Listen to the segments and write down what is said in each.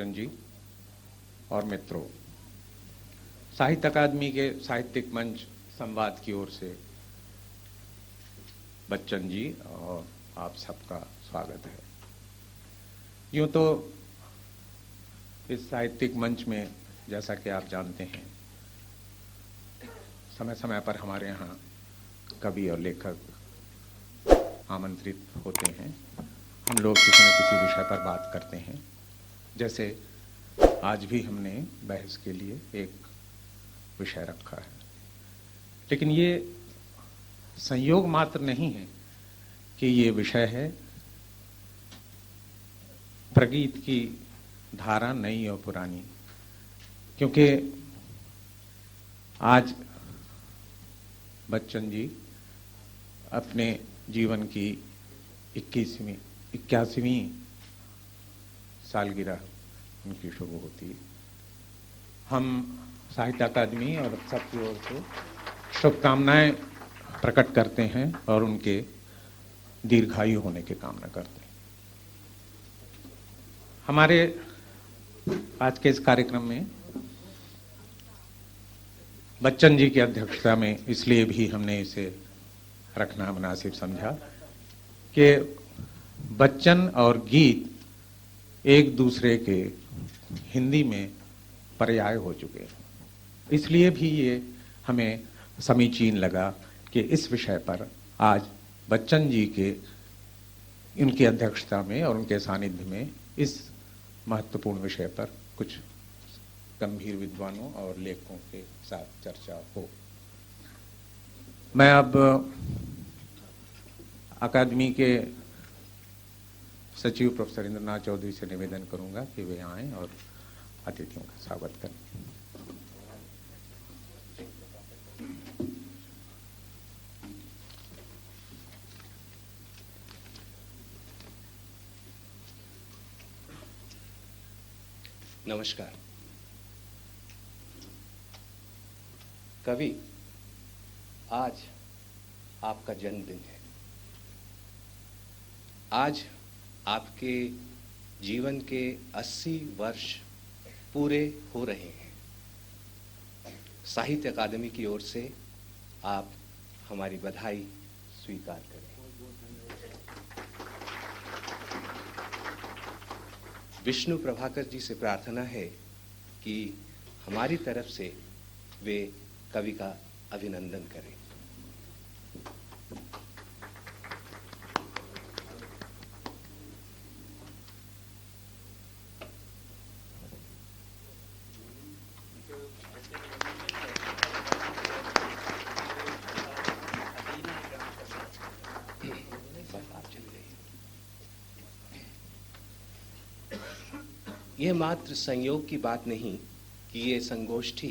बच्चन जी और मित्रों, साहित्य अकादमी के साहित्यिक मंच संवाद की ओर से बच्चन जी और आप सबका स्वागत है। यूं तो इस साहित्यिक मंच में, जैसा कि आप जानते हैं, समय समय पर हमारे यहाँ कवि और लेखक आमंत्रित होते हैं। हम लोग किसी न किसी विषय पर बात करते हैं। जैसे आज भी हमने बहस के लिए एक विषय रखा है, लेकिन ये संयोग मात्र नहीं है कि ये विषय है प्रगीत की धारा, नई और पुरानी। क्योंकि आज बच्चन जी अपने जीवन की 81वीं सालगिरह उनकी शुरू होती है। हम साहित्य अकादमी और सबकी ओर से शुभकामनाएं प्रकट करते हैं और उनके दीर्घायु होने की कामना करते हैं। हमारे आज के इस कार्यक्रम में बच्चन जी की अध्यक्षता में इसलिए भी हमने इसे रखना मुनासिब समझा कि बच्चन और गीत एक दूसरे के हिंदी में पर्याय हो चुके हैं। इसलिए भी ये हमें समीचीन लगा कि इस विषय पर आज बच्चन जी के उनकी अध्यक्षता में और उनके सानिध्य में इस महत्वपूर्ण विषय पर कुछ गंभीर विद्वानों और लेखकों के साथ चर्चा हो। मैं अब अकादमी के सचिव प्रोफेसर इंद्रनाथ चौधरी से निवेदन करूंगा कि वे आएं और अतिथियों का स्वागत करें। नमस्कार। कवि, आज आपका जन्मदिन है। आज आपके जीवन के 80 वर्ष पूरे हो रहे हैं। साहित्य अकादमी की ओर से आप हमारी बधाई स्वीकार करें। विष्णु प्रभाकर जी से प्रार्थना है कि हमारी तरफ से वे कवि का अभिनंदन करें। यह मात्र संयोग की बात नहीं कि ये संगोष्ठी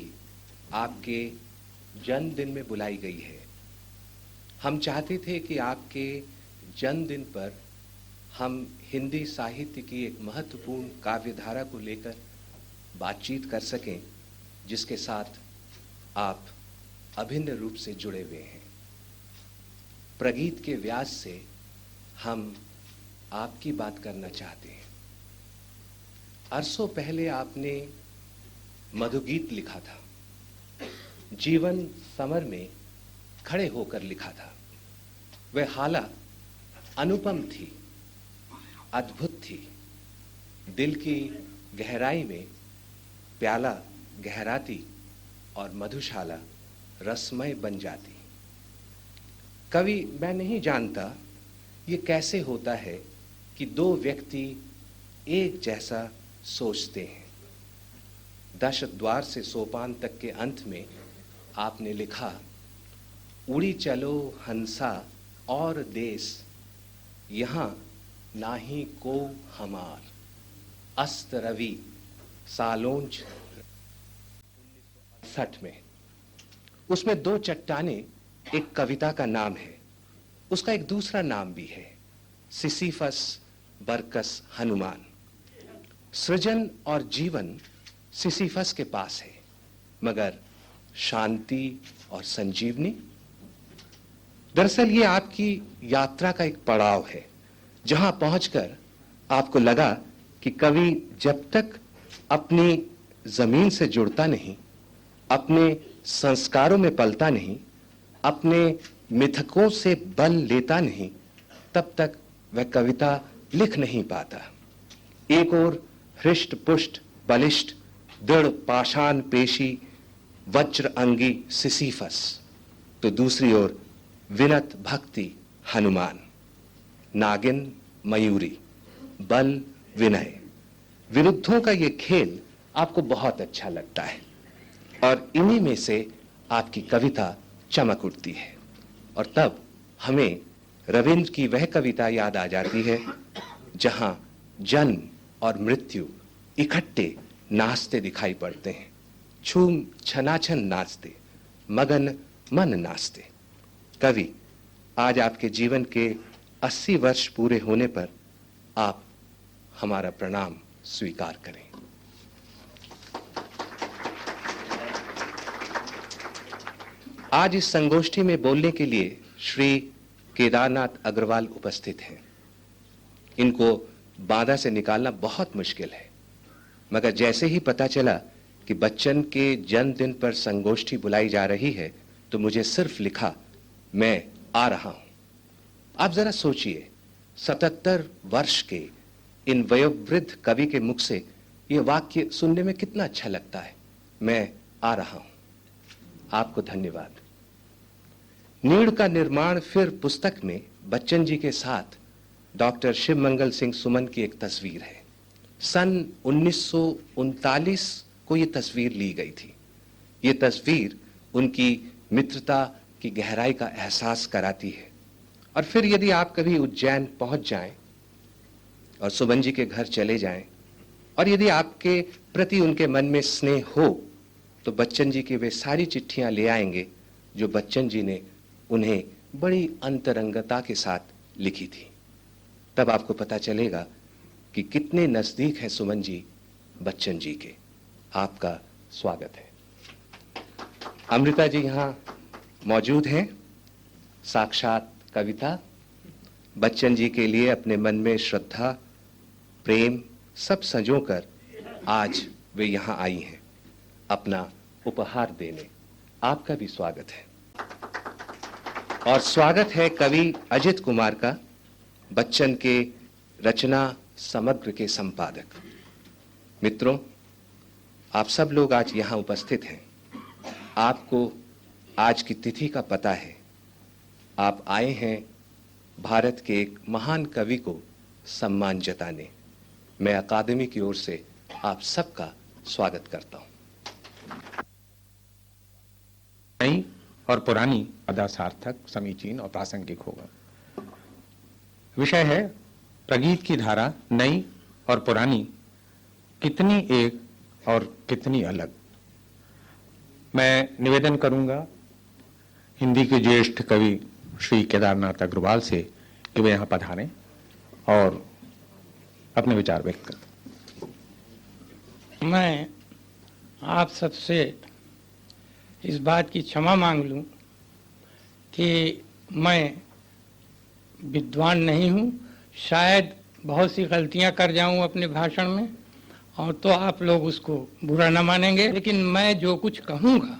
आपके जन्मदिन में बुलाई गई है। हम चाहते थे कि आपके जन्मदिन पर हम हिंदी साहित्य की एक महत्वपूर्ण काव्यधारा को लेकर बातचीत कर सकें, जिसके साथ आप अभिन्न रूप से जुड़े हुए हैं। प्रगीत के व्यास से हम आपकी बात करना चाहते हैं। अरसों पहले आपने मधुगीत लिखा था, जीवन समर में खड़े होकर लिखा था। वह हाला अनुपम थी, अद्भुत थी। दिल की गहराई में प्याला गहराती और मधुशाला रसमय बन जाती। कवि, मैं नहीं जानता ये कैसे होता है कि दो व्यक्ति एक जैसा सोचते हैं। दश द्वार से सोपान तक के अंत में आपने लिखा, उड़ी चलो हंसा और देश, यहाँ नाही को हमार, अस्त रवि सालोंच 1968 में। उसमें दो चट्टाने एक कविता का नाम है, उसका एक दूसरा नाम भी है, सिसिफस बरकस हनुमान। सृजन और जीवन सिसिफस के पास है, मगर शांति और संजीवनी। दरअसल ये आपकी यात्रा का एक पड़ाव है, जहां पहुंचकर आपको लगा कि कवि जब तक अपनी जमीन से जुड़ता नहीं, अपने संस्कारों में पलता नहीं, अपने मिथकों से बल लेता नहीं, तब तक वह कविता लिख नहीं पाता। एक ओर हृष्ट पुष्ट बलिष्ठ दृढ़ पाषाण पेशी वज्र अंगी सिसीफस, तो दूसरी ओर विनत भक्ति हनुमान, नागिन मयूरी, बल विनय। विरुद्धों का ये खेल आपको बहुत अच्छा लगता है और इन्हीं में से आपकी कविता चमक उठती है। और तब हमें रविंद्र की वह कविता याद आ जाती है जहां जन्म और मृत्यु इकट्ठे नाचते दिखाई पड़ते हैं, छूम छनाछन नाचते, मगन मन नाचते। कवि, आज आपके जीवन के 80 वर्ष पूरे होने पर आप हमारा प्रणाम स्वीकार करें। आज इस संगोष्ठी में बोलने के लिए श्री केदारनाथ अग्रवाल उपस्थित हैं। इनको बांदा से निकालना बहुत मुश्किल है, मगर जैसे ही पता चला कि बच्चन के जन्मदिन पर संगोष्ठी बुलाई जा रही है तो मुझे सिर्फ लिखा, मैं आ रहा हूं। आप जरा सोचिए, 77 वर्ष के इन वयोवृद्ध कवि के मुख से यह वाक्य सुनने में कितना अच्छा लगता है, मैं आ रहा हूं। आपको धन्यवाद। नीड़ का निर्माण फिर पुस्तक में बच्चन जी के साथ डॉक्टर शिवमंगल सिंह सुमन की एक तस्वीर है। सन 1939 को यह तस्वीर ली गई थी। यह तस्वीर उनकी मित्रता की गहराई का एहसास कराती है। और फिर यदि आप कभी उज्जैन पहुंच जाएं और सुमन जी के घर चले जाएं और यदि आपके प्रति उनके मन में स्नेह हो तो बच्चन जी की वे सारी चिट्ठियां ले आएंगे जो बच्चन जी ने उन्हें बड़ी अंतरंगता के साथ लिखी थी। तब आपको पता चलेगा कि कितने नजदीक है सुमन जी बच्चन जी के। आपका स्वागत है। अमृता जी यहाँ मौजूद हैं। साक्षात कविता बच्चन जी के लिए अपने मन में श्रद्धा प्रेम सब संजोकर आज वे यहाँ आई हैं अपना उपहार देने। आपका भी स्वागत है। और स्वागत है कवि अजित कुमार का, बच्चन के रचना समग्र के संपादक। मित्रों, आप सब लोग आज यहाँ उपस्थित हैं। आपको आज की तिथि का पता है। आप आए हैं भारत के एक महान कवि को सम्मान जताने। मैं अकादमी की ओर से आप सबका स्वागत करता हूं। नई और पुरानी अदा सार्थक, समीचीन और प्रासंगिक होगा। विषय है प्रगीत की धारा नई और पुरानी कितनी एक और कितनी अलग। मैं निवेदन करूंगा हिंदी के ज्येष्ठ कवि श्री केदारनाथ अग्रवाल से कि वे यहाँ पधारें और अपने विचार व्यक्त करें। मैं आप सबसे इस बात की क्षमा मांग लूं कि मैं विद्वान नहीं हूं, शायद बहुत सी गलतियां कर जाऊं अपने भाषण में, और तो आप लोग उसको बुरा न मानेंगे। लेकिन मैं जो कुछ कहूंगा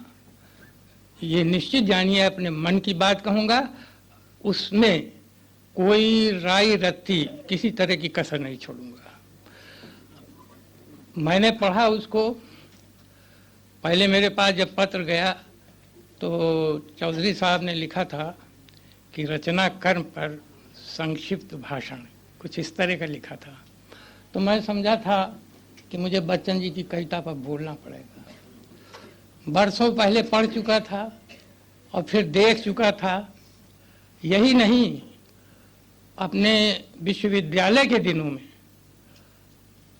ये निश्चित जानिए अपने मन की बात कहूंगा, उसमें कोई राय रत्ती किसी तरह की कसर नहीं छोड़ूंगा। मैंने पढ़ा उसको, पहले मेरे पास जब पत्र गया तो चौधरी साहब ने लिखा था कि रचना कर्म पर संक्षिप्त भाषण, कुछ इस तरह का लिखा था। तो मैं समझा था कि मुझे बच्चन जी की कविता पर बोलना पड़ेगा। बरसों पहले पढ़ चुका था और फिर देख चुका था। यही नहीं, अपने विश्वविद्यालय के दिनों में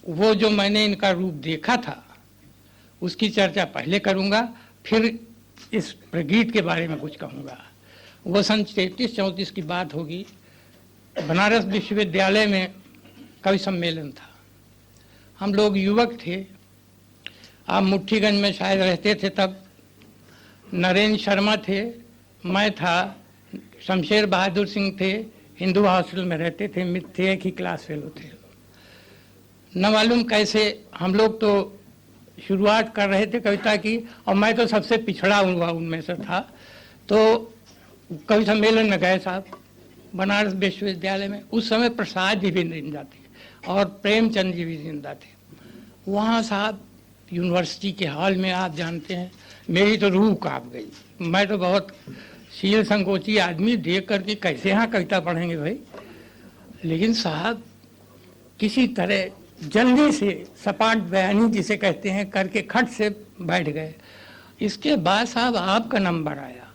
वो जो मैंने इनका रूप देखा था उसकी चर्चा पहले करूंगा, फिर इस प्रगीत के बारे में कुछ कहूंगा। वो सन 33-34 की बात होगी। बनारस विश्वविद्यालय में कवि सम्मेलन था। हम लोग युवक थे। आप मुट्ठीगंज में शायद रहते थे तब। नरेंद्र शर्मा थे, मैं था, शमशेर बहादुर सिंह थे, हिंदू हॉस्टल में रहते थे, मित्र थे, एक ही क्लास फेलो थे। न मालूम कैसे हम लोग तो शुरुआत कर रहे थे कविता की, और मैं तो सबसे पिछड़ा हुआ उनमें से था। तो कवि सम्मेलन में गए साहब बनारस विश्वविद्यालय में, उस समय प्रसाद जी भी जिंदा थे और प्रेमचंद जी भी जिंदा थे। वहाँ साहब यूनिवर्सिटी के हॉल में, आप जानते हैं, मेरी तो रूह कांप गई। मैं तो बहुत शील संकोची आदमी, देख करके कैसे यहाँ कविता पढ़ेंगे भाई। लेकिन साहब किसी तरह जल्दी से सपाट बयानी जिसे कहते हैं करके खट से बैठ गए। इसके बाद साहब आपका नंबर आया।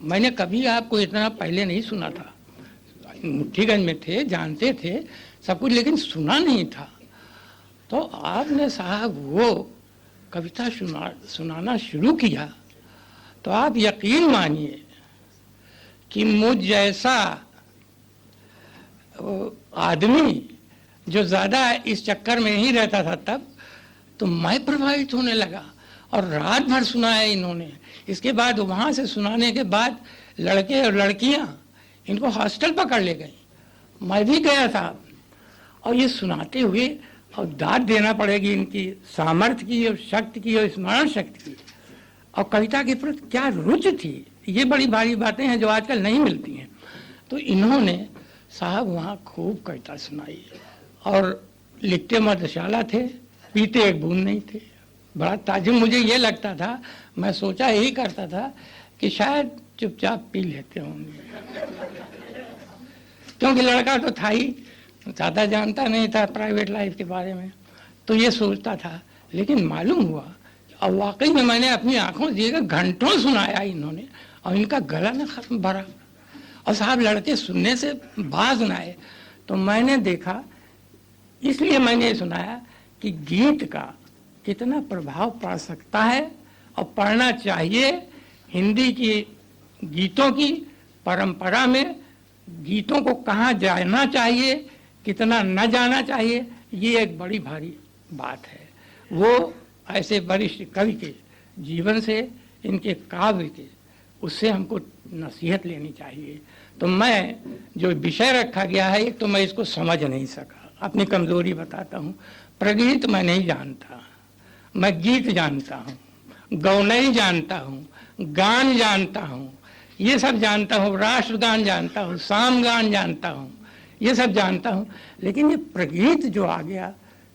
मैंने कभी आपको इतना पहले नहीं सुना था। मुट्ठीगंज में थे, जानते थे सब कुछ, लेकिन सुना नहीं था। तो आपने साहब वो कविता सुनाना शुरू किया तो आप यकीन मानिए कि मुझ जैसा आदमी जो ज़्यादा इस चक्कर में नहीं रहता था तब, तो मैं प्रभावित होने लगा और रात भर सुनाया इन्होंने। इसके बाद वहाँ से सुनाने के बाद लड़के और लड़कियाँ इनको हॉस्टल पकड़ ले गई। मैं भी गया था और ये सुनाते हुए, और दाद देना पड़ेगी इनकी सामर्थ्य की और शक्ति की और स्मरण शक्ति की, और कविता के प्रति क्या रुचि थी। ये बड़ी भारी बातें हैं जो आजकल नहीं मिलती हैं। तो इन्होंने साहब वहाँ खूब कविता सुनाई और लिखते मधुशाला थे, पीते एक बूंद नहीं थे। बड़ा ताजुब मुझे ये लगता था, मैं सोचा यही करता था कि शायद चुपचाप पी लेते होंगे, क्योंकि लड़का तो था ही, ज़्यादा जानता नहीं था प्राइवेट लाइफ के बारे में, तो ये सोचता था। लेकिन मालूम हुआ और वाकई में मैंने अपनी आंखों से देखा, घंटों सुनाया इन्होंने और इनका गला न खत्म भरा। और साहब लड़के सुनने से बाज न आए। तो मैंने देखा, इसलिए मैंने सुनाया कि गीत का कितना प्रभाव पड़ सकता है और पढ़ना चाहिए। हिंदी की गीतों की परंपरा में गीतों को कहाँ जाना चाहिए, कितना न जाना चाहिए, ये एक बड़ी भारी बात है। वो ऐसे वरिष्ठ कवि के जीवन से, इनके काव्य के, उससे हमको नसीहत लेनी चाहिए। तो मैं जो विषय रखा गया है, एक तो मैं इसको समझ नहीं सका, अपनी कमजोरी बताता हूँ। प्रगीत मैं नहीं जानता, मैं गीत जानता हूँ, गौनई जानता हूँ, गान जानता हूँ, ये सब जानता हूँ, राष्ट्रगान जानता हूँ, सामगान जानता हूँ, ये सब जानता हूँ। लेकिन ये प्रगीत जो आ गया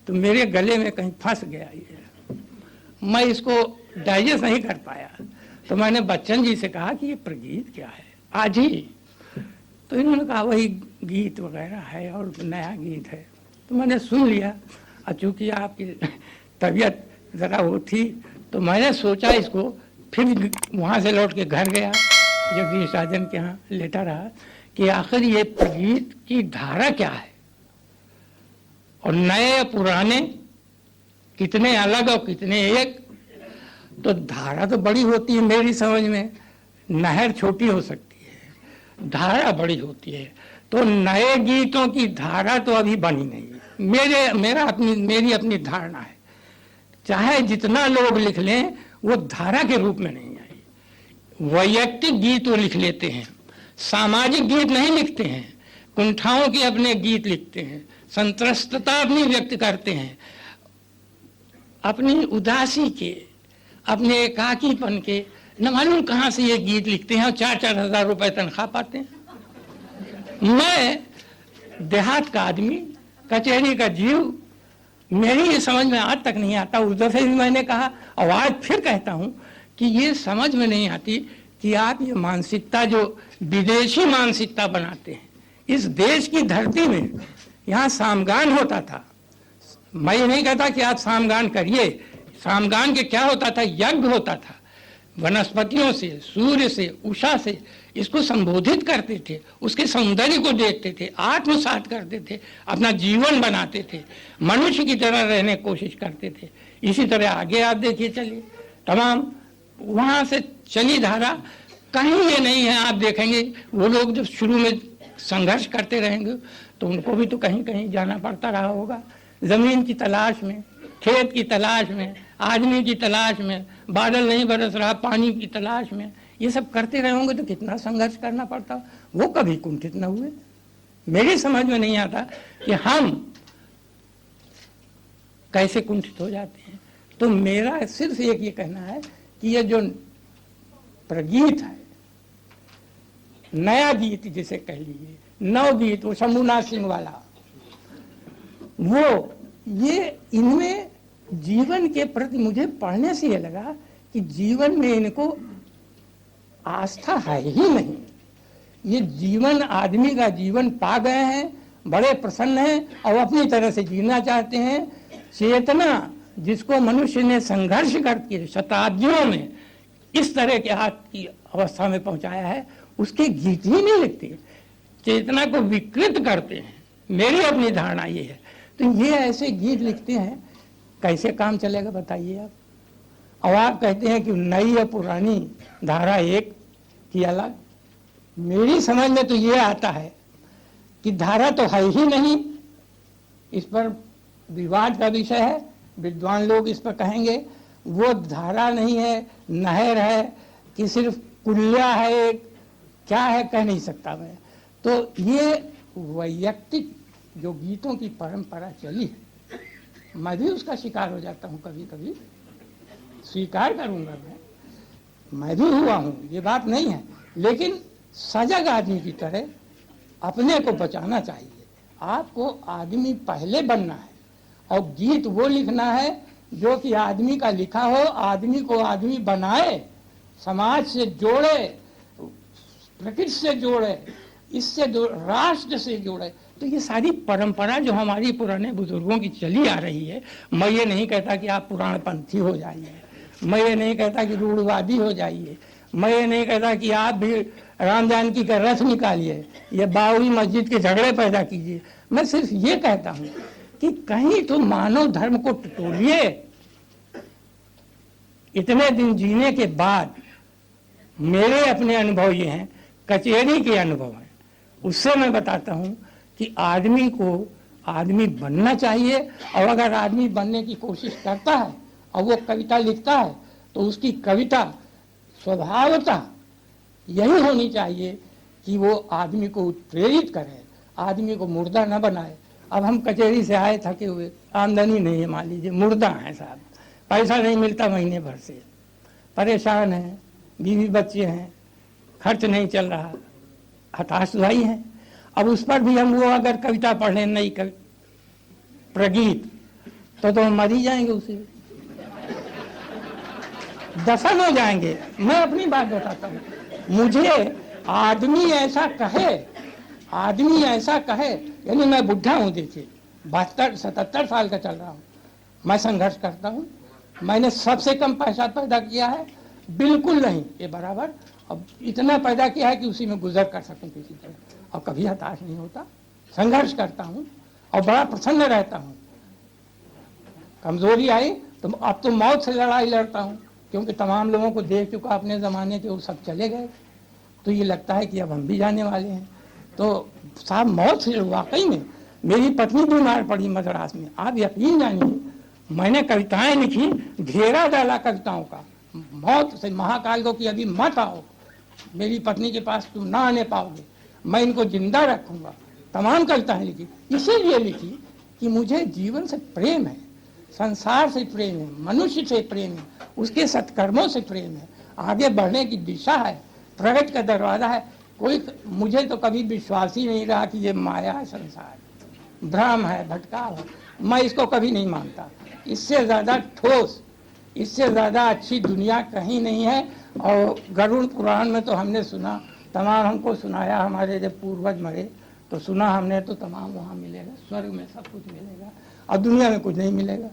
तो मेरे गले में कहीं फंस गया, ये मैं इसको डाइजेस्ट नहीं कर पाया। तो मैंने बच्चन जी से कहा कि ये प्रगीत क्या है आज ही। तो इन्होंने कहा वही गीत वगैरह है और नया गीत है। तो मैंने सुन लिया, और चूँकि आपकी तबीयत ज़रा वो थी तो मैंने सोचा इसको, फिर वहाँ से लौट के घर गया, जगदीश राजन के यहाँ लेटा रहा कि आखिर ये प्रगीत की धारा क्या है और नए पुराने कितने अलग और कितने एक। तो धारा तो बड़ी होती है मेरी समझ में, नहर छोटी हो सकती है, धारा बड़ी होती है। तो नए गीतों की धारा तो अभी बनी नहीं है, मेरी अपनी धारणा है। चाहे जितना लोग लिख लें, वो धारा के रूप में नहीं आई। वैयक्तिक गीत वो लिख लेते हैं, सामाजिक गीत नहीं लिखते हैं, कुंठाओं के अपने गीत लिखते हैं, संत्रस्तता अपनी व्यक्त करते हैं, अपनी उदासी के, अपने एकाकीपन के, न मालूम कहाँ से ये गीत लिखते हैं और 4-4 हज़ार रुपए तनख्वाह पाते हैं। मैं देहात का आदमी, कचहरी का जीव, मेरी ये समझ में आज तक नहीं आता। उस दफे भी मैंने कहा और आज फिर कहता हूँ कि ये समझ में नहीं आती कि आप ये मानसिकता जो विदेशी मानसिकता बनाते हैं, इस देश की धरती में यहाँ सामगान होता था। मैं ये नहीं कहता कि आप सामगान करिए, सामगान के क्या होता था, यज्ञ होता था, वनस्पतियों से, सूर्य से, उषा से इसको संबोधित करते थे, उसके सौंदर्य को देखते थे, आत्मसात करते थे, अपना जीवन बनाते थे, मनुष्य की तरह रहने की कोशिश करते थे। इसी तरह आगे आप देखिए, चलिए तमाम वहाँ से चली धारा, कहीं ये नहीं है। आप देखेंगे वो लोग जब शुरू में संघर्ष करते रहेंगे तो उनको भी तो कहीं कहीं जाना पड़ता रहा होगा, जमीन की तलाश में, खेत की तलाश में, आदमी की तलाश में, बादल नहीं बरस रहा पानी की तलाश में, ये सब करते रहे होंगे तो कितना संघर्ष करना पड़ता। वो कभी कुंठित न हुए। मेरी समझ में नहीं आता कि हम कैसे कुंठित हो जाते हैं। तो मेरा सिर्फ एक ये कहना है कि ये जो प्रगीत है, नया गीत जिसे कह लीजिए, नवगीत, वो शंभुनाथ सिंह वाला, वो ये इनमें जीवन के प्रति मुझे पढ़ने से ये लगा कि जीवन में इनको आस्था है ही नहीं। ये जीवन, आदमी का जीवन पा गए हैं, बड़े प्रसन्न हैं और अपनी तरह से जीना चाहते हैं। चेतना जिसको मनुष्य ने संघर्ष करके शताब्दियों में इस तरह के हाथ की अवस्था में पहुंचाया है, उसके गीत ही नहीं लिखते, चेतना को विकृत करते हैं। मेरी अपनी धारणा ये है। तो ये ऐसे गीत लिखते हैं, कैसे काम चलेगा बताइए आप। और आप कहते हैं कि नई या पुरानी धारा एक की अलग। मेरी समझ में तो ये आता है कि धारा तो है ही नहीं, इस पर विवाद का विषय है, विद्वान लोग इस पर कहेंगे वो धारा नहीं है, नहर है कि सिर्फ कुल्ला है, क्या है कह नहीं सकता मैं। तो ये वैयक्तिक जो गीतों की परंपरा चली है, मैं भी उसका शिकार हो जाता हूँ कभी कभी, स्वीकार करूँगा मैं भी हुआ हूँ, ये बात नहीं है। लेकिन सजग आदमी की तरह अपने को बचाना चाहिए। आपको आदमी पहले बनना है और गीत वो लिखना है जो कि आदमी का लिखा हो, आदमी को आदमी बनाए, समाज से जोड़े, प्रकृति से जोड़े, इससे राष्ट्र से जोड़े। तो ये सारी परंपरा जो हमारी पुराने बुजुर्गों की चली आ रही है, मैं ये नहीं कहता कि आप पुराणपंथी हो जाइए, मैं ये नहीं कहता कि रूढ़वादी हो जाइए, मैं ये नहीं कहता कि आप भी राम जानकी का रथ निकालिए, ये बाबरी मस्जिद के झगड़े पैदा कीजिए। मैं सिर्फ ये कहता हूँ कि कहीं तो मानव धर्म को टटोलिए। इतने दिन जीने के बाद मेरे अपने अनुभव ये हैं, कचहरी के अनुभव हैं, उससे मैं बताता हूँ कि आदमी को आदमी बनना चाहिए। और अगर आदमी बनने की कोशिश करता है और वो कविता लिखता है तो उसकी कविता स्वभावतः यही होनी चाहिए कि वो आदमी को उत्प्रेरित करे, आदमी को मुर्दा न बनाए। अब हम कचहरी से आए थके हुए, आमदनी नहीं है, मान लीजिए मुर्दा है साहब, पैसा नहीं मिलता महीने भर से, परेशान हैं, बीवी बच्चे हैं, खर्च नहीं चल रहा, हताशदायी हैं। अब उस पर भी हम वो अगर कविता पढ़ लें, नई प्रगीत, तो हम मर ही जाएंगे, उसी दफन हो जाएंगे। मैं अपनी बात बताता हूँ, मुझे आदमी ऐसा कहे, यानी मैं बुढ़ा हूँ, देखिए 72-77 साल का चल रहा हूँ, मैं संघर्ष करता हूँ, मैंने सबसे कम पैसा पैदा किया है, बिल्कुल नहीं ये बराबर, अब इतना पैदा किया है कि उसी में गुजर कर सकूं किसी तरह, और कभी हताश नहीं होता, संघर्ष करता हूँ और बड़ा प्रसन्न रहता हूँ। कमजोरी आई तो अब तो मौत से लड़ाई लड़ता हूँ, क्योंकि तमाम लोगों को देख चुका अपने ज़माने के, वो सब चले गए, तो ये लगता है कि अब हम भी जाने वाले हैं। तो साहब मौत से वाकई में, मेरी पत्नी बीमार पड़ी मद्रास में, आप यकीन जानिए, मैंने कविताएं लिखी, घेरा डाला कविताओं का, मौत से महाकाल को कि अभी मत आओ, मेरी पत्नी के पास तुम ना आने पाओगे, मैं इनको जिंदा रखूंगा, तमाम कविताएं लिखी। इसीलिए लिखी कि मुझे जीवन से प्रेम है, संसार से प्रेम है, मनुष्य से प्रेम है, उसके सत्कर्मों से प्रेम है, आगे बढ़ने की दिशा है, प्रगति का दरवाजा है। कोई मुझे तो कभी विश्वास ही नहीं रहा कि ये माया है, संसार भ्रम है, भटकाव है, मैं इसको कभी नहीं मानता। इससे ज़्यादा ठोस, इससे ज़्यादा अच्छी दुनिया कहीं नहीं है। और गरुड़ पुराण में तो हमने सुना, तमाम हमको सुनाया, हमारे जब पूर्वज मरे तो सुना हमने, तो तमाम वहाँ मिलेगा, स्वर्ग में सब कुछ मिलेगा और दुनिया में कुछ नहीं मिलेगा।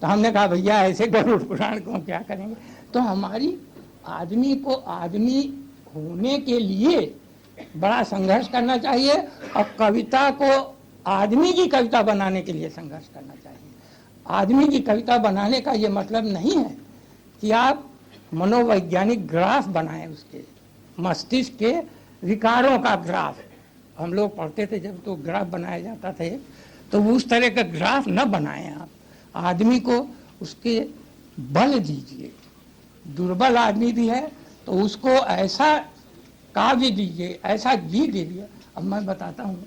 तो हमने कहा भैया ऐसे गरुड़ पुराण को क्या करेंगे। तो हमारी आदमी को आदमी होने के लिए बड़ा संघर्ष करना चाहिए और कविता को आदमी की कविता बनाने के लिए संघर्ष करना चाहिए। आदमी की कविता बनाने का ये मतलब नहीं है कि आप मनोवैज्ञानिक ग्राफ बनाएं, उसके मस्तिष्क के विकारों का ग्राफ। हम लोग पढ़ते थे जब, तो ग्राफ बनाया जाता था, तो उस तरह का ग्राफ न बनाएं आप। आदमी को उसके बल दीजिए, दुर्बल आदमी भी है तो उसको ऐसा काव्य दीजिए, ऐसा गीत दीजिए। अब मैं बताता हूँ,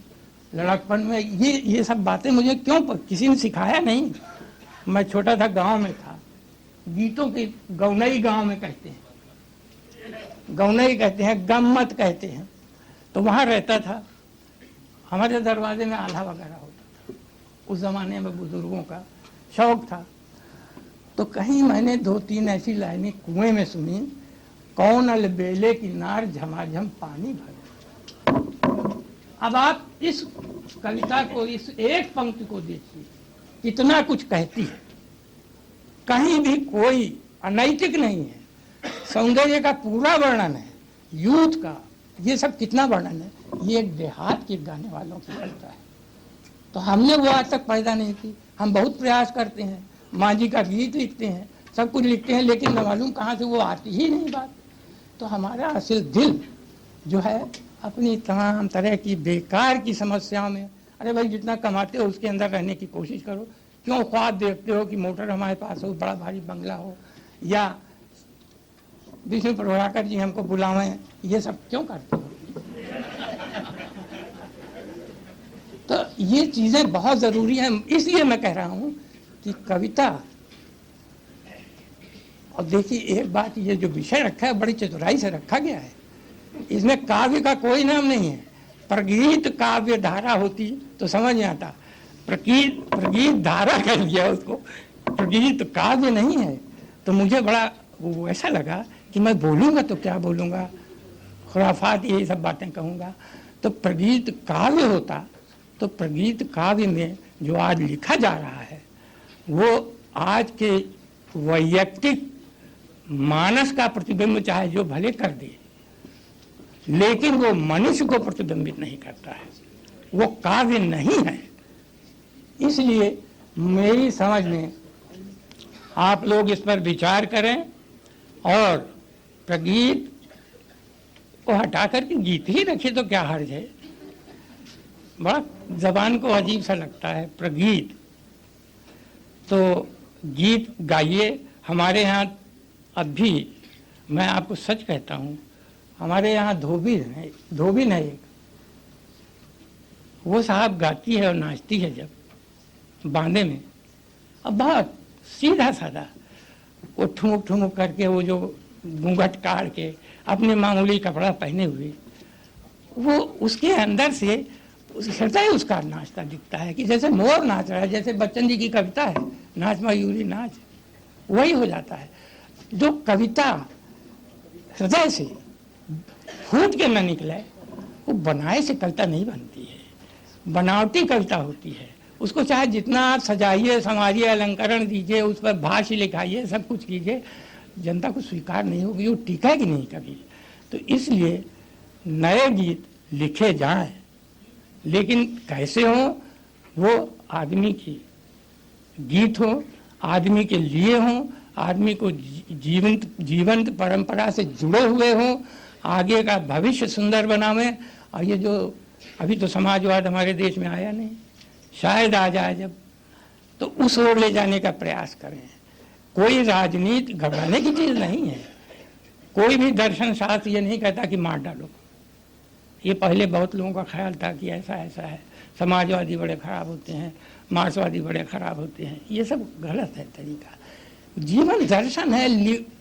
लड़कपन में ये सब बातें मुझे क्यों किसी ने सिखाया नहीं, मैं छोटा था, गांव में था, गीतों की गौनई गांव में कहते हैं, गौनई कहते हैं, गम्मत कहते हैं। तो वहाँ रहता था, हमारे दरवाजे में आल्हा वगैरह होता था। उस ज़माने में बुजुर्गों का शौक था। तो कहीं मैंने 2-3 ऐसी लाइनें कुएं में सुनी, कौन अलबेले की नार झमाझम पानी भरे। अब आप इस कविता को, इस एक पंक्ति को देखिए, कितना कुछ कहती है। कहीं भी कोई अनैतिक नहीं है, सौंदर्य का पूरा वर्णन है, यूथ का, ये सब कितना वर्णन है। ये एक देहात के गाने वालों की कविता है। तो हमने वो आज तक पैदा नहीं की। हम बहुत प्रयास करते हैं, माँ जी का गीत लिखते हैं, सब कुछ लिखते हैं, लेकिन न मालूम कहाँ से वो आती ही नहीं बात। तो हमारा असल दिल जो है अपनी तमाम तरह की बेकार की समस्याओं में, अरे भाई जितना कमाते हो उसके अंदर रहने की कोशिश करो। क्यों ख्वाब देखते हो कि मोटर हमारे पास हो, बड़ा भारी बंगला हो, या विष्णु प्रभाकर जी हमको बुलावें, ये सब क्यों करते हो? तो ये चीज़ें बहुत ज़रूरी हैं। इसलिए मैं कह रहा हूँ कि कविता, और देखिए एक बात, ये जो विषय रखा है बड़ी चतुराई से रखा गया है। इसमें काव्य का कोई नाम नहीं है। प्रगीत काव्य धारा होती तो समझ में आता, प्रगीत धारा कर दिया उसको, प्रगीत काव्य नहीं है। तो मुझे बड़ा वो ऐसा लगा कि मैं बोलूँगा तो क्या बोलूँगा, खुराफात यही सब बातें कहूँगा। तो प्रगीत काव्य होता तो प्रगीत काव्य में जो आज लिखा जा रहा है वो आज के वैयक्तिक मानस का प्रतिबिंब चाहे जो भले कर दे, लेकिन वो मनुष्य को प्रतिबिंबित नहीं करता है, वो काव्य नहीं है। इसलिए मेरी समझ में आप लोग इस पर विचार करें और प्रगीत को हटा करके गीत ही रखिए तो क्या हर्ज है। बड़ा जबान को अजीब सा लगता है प्रगीत। तो गीत गाइए। हमारे यहाँ अब भी, मैं आपको सच कहता हूँ, हमारे यहाँ धोबिन है एक, वो साहब गाती है और नाचती है जब बांधे में, अब बहुत सीधा साधा, वो ठुमुक ठुमुक करके, वो जो घूंघट काट के अपने मामूली कपड़ा पहने हुए, वो उसके अंदर से हृदय उसका नाचता दिखता है कि जैसे मोर नाच रहा है, जैसे बच्चन जी की कविता है, नाच मयूरी नाच, वही हो जाता है। जो कविता हृदय से फूट के न निकले, वो बनाए से कविता नहीं बनती है, बनावटी कविता होती है। उसको चाहे जितना आप सजाइए, संवारिए, अलंकरण दीजिए, उस पर भाष्य लिखाइए, सब कुछ कीजिए, जनता को स्वीकार नहीं होगी, वो टिकेगी नहीं कभी। तो इसलिए नए गीत लिखे जाएं, लेकिन कैसे हो, वो आदमी की गीत हो, आदमी के लिए हो, आदमी को जीवंत परंपरा से जुड़े हुए हो, आगे का भविष्य सुंदर बनावे। और ये जो अभी तो समाजवाद हमारे देश में आया नहीं, शायद आ जाए जब, तो उस ओर ले जाने का प्रयास करें। कोई राजनीति घबराने की चीज़ नहीं है। कोई भी दर्शन शास्त्र ये नहीं कहता कि मार डालो। ये पहले बहुत लोगों का ख्याल था कि ऐसा ऐसा है, समाजवादी बड़े खराब होते हैं, मार्क्सवादी बड़े खराब होते हैं। ये सब गलत है तरीका। जीवन दर्शन है,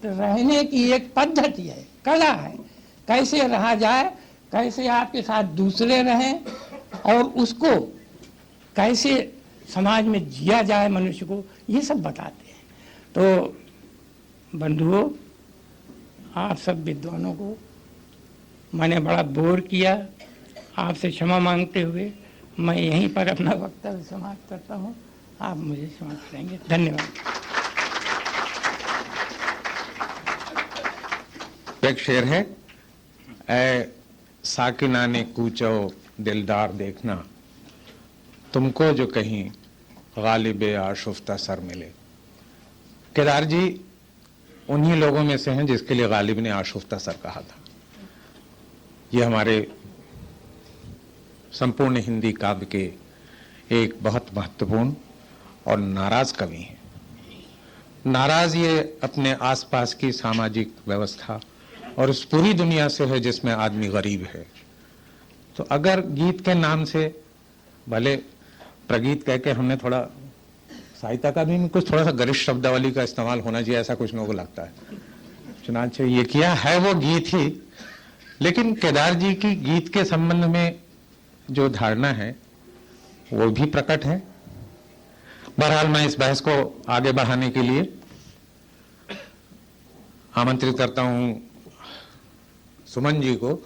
रहने की एक पद्धति है, कला है, कैसे रहा जाए, कैसे आपके साथ दूसरे रहें, और उसको कैसे समाज में जिया जाए मनुष्य को, ये सब बताते हैं। तो बंधुओं, आप सब विद्वानों को मैंने बड़ा बोर किया, आपसे क्षमा मांगते हुए मैं यहीं पर अपना वक्तव्य समाप्त करता हूँ। आप मुझे क्षमा करेंगे। धन्यवाद। एक शेर है, ऐ साकिना ने कूचो दिलदार देखना, तुमको जो कहीं गालिबे आशुफ्ता सर मिले। केदार जी उन्हीं लोगों में से हैं जिसके लिए गालिब ने आशुफ्ता सर कहा था। ये हमारे संपूर्ण हिंदी काव्य के एक बहुत महत्वपूर्ण और नाराज कवि हैं। नाराज ये अपने आसपास की सामाजिक व्यवस्था और उस पूरी दुनिया से है जिसमें आदमी गरीब है। तो अगर गीत के नाम से, भले प्रगीत कह के हमने थोड़ा साहित्य अकादमी में कुछ थोड़ा सा गरिष्ठ शब्दावली का इस्तेमाल होना चाहिए, ऐसा कुछ लोगों को लगता है। चुनांचे ये किया है वो गीत ही, लेकिन केदार जी की गीत के संबंध में जो धारणा है वो भी प्रकट है। बहरहाल मैं इस बहस को आगे बढ़ाने के लिए आमंत्रित करता हूं सुमन जी को,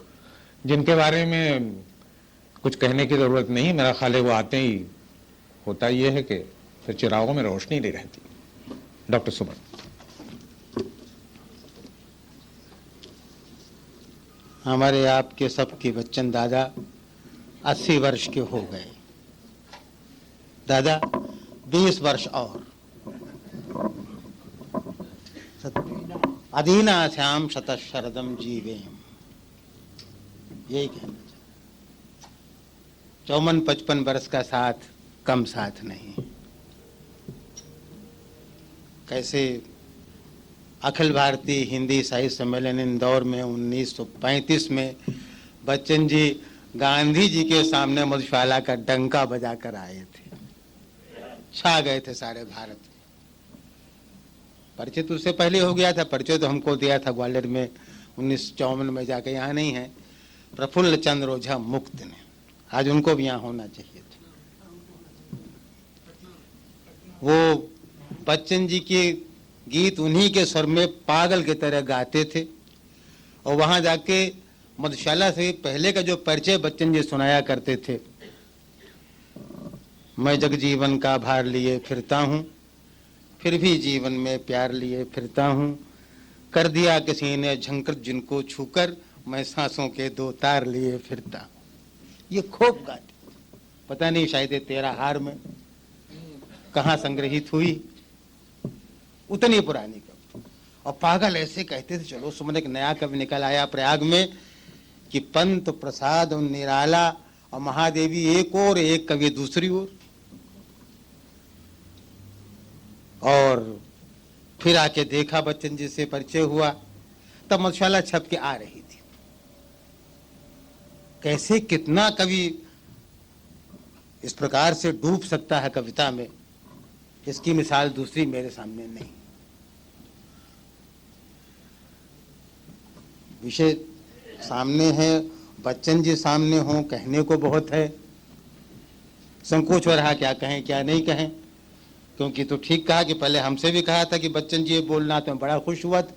जिनके बारे में कुछ कहने की जरूरत नहीं, मेरा ख्याल है वो आते ही होता ये है कि फिर चिरागों में रोशनी नहीं रहती। डॉक्टर सुमन। हमारे आपके सबके बच्चन दादा 80 वर्ष के हो गए। दादा 20 वर्ष और। अधीना श्याम शतशरदम जीवेम, यही कहना चाहिए। 54-55 वर्ष का साथ कम साथ नहीं। कैसे अखिल भारतीय हिंदी साहित्य सम्मेलन इंदौर में 1935 में बच्चन जी गांधी जी के सामने मधुशाला का डंका बजाकर आए थे, छा गए थे सारे भारत में। परिचय तो उससे पहले हो गया था, परिचय तो हमको दिया था ग्वालियर में 1954 में जाके, यहाँ नहीं है, प्रफुल्ल चंद्र ओझा मुक्त ने। आज उनको भी यहाँ होना चाहिए था। वो बच्चन जी के गीत उन्हीं के स्वर में पागल की तरह गाते थे, और वहां जाके मधुशाला से पहले का जो परिचय बच्चन जी सुनाया करते थे, मैं जग जीवन का भार लिए फिरता हूँ, फिर भी जीवन में प्यार लिए फिरता हूँ, कर दिया किसी ने झंकृत जिनको छूकर, मैं सांसों के 2 तार लिए फिरता। ये खूब गाते, पता नहीं शायद ये तेरा हार में कहाँ संग्रहित हुई, उतनी पुरानी कवि। और पागल ऐसे कहते थे। चलो सुमन, एक नया कवि निकल आया प्रयाग में कि पंत प्रसाद और निराला और महादेवी एक और, एक कवि दूसरी ओर। और फिर आके देखा, बच्चन जी से परिचय हुआ, तब मधुशाला छप के आ रही थी। कैसे कितना कवि इस प्रकार से डूब सकता है कविता में, इसकी मिसाल दूसरी मेरे सामने नहीं। विषय सामने है, बच्चन जी सामने हों, कहने को बहुत है, संकोच हो रहा क्या कहें क्या नहीं कहें। क्योंकि तो ठीक कहा कि पहले हमसे भी कहा था कि बच्चन जी ये बोलना, तो मैं बड़ा खुश हुआ था।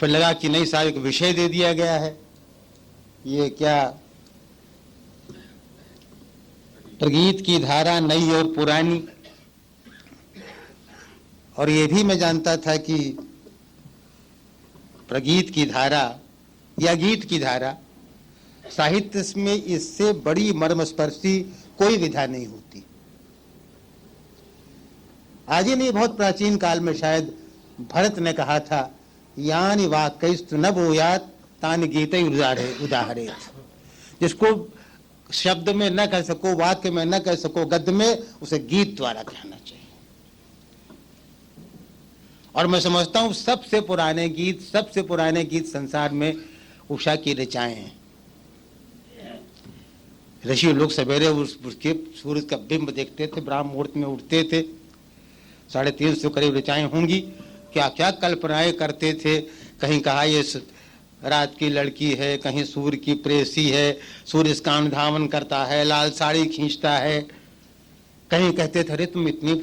फिर लगा कि नहीं साहब, एक विषय दे दिया गया है, ये क्या प्रगीत की धारा नई और पुरानी। और ये भी मैं जानता था कि प्रगीत की धारा या गीत की धारा, साहित्य में इससे बड़ी मर्मस्पर्शी कोई विधा नहीं होती। आज ही नहीं, बहुत प्राचीन काल में शायद भरत ने कहा था, यानि वाक्यस्तु न भूयात् तानि गीतै उदाहरेत्। जिसको शब्द में न कह सको, वाक्य में न कह सको, गद्य में, उसे गीत द्वारा कहना चाहिए। और मैं समझता हूं सबसे पुराने गीत संसार में उषा की ऋचाएं हैं। ऋषि लोग सवेरे उसके सूरज का बिंब देखते थे, ब्राह्म मुहूर्त में उठते थे, 350 करीब ऋचाएं होंगी। क्या क्या कल्पनाएं करते थे। कहीं कहा ये रात की लड़की है, कहीं सूर्य की प्रेसी है, सूर्य इसका अनुधावन करता है, लाल साड़ी खींचता है। कहीं कहते थे, अरे तुम इतनी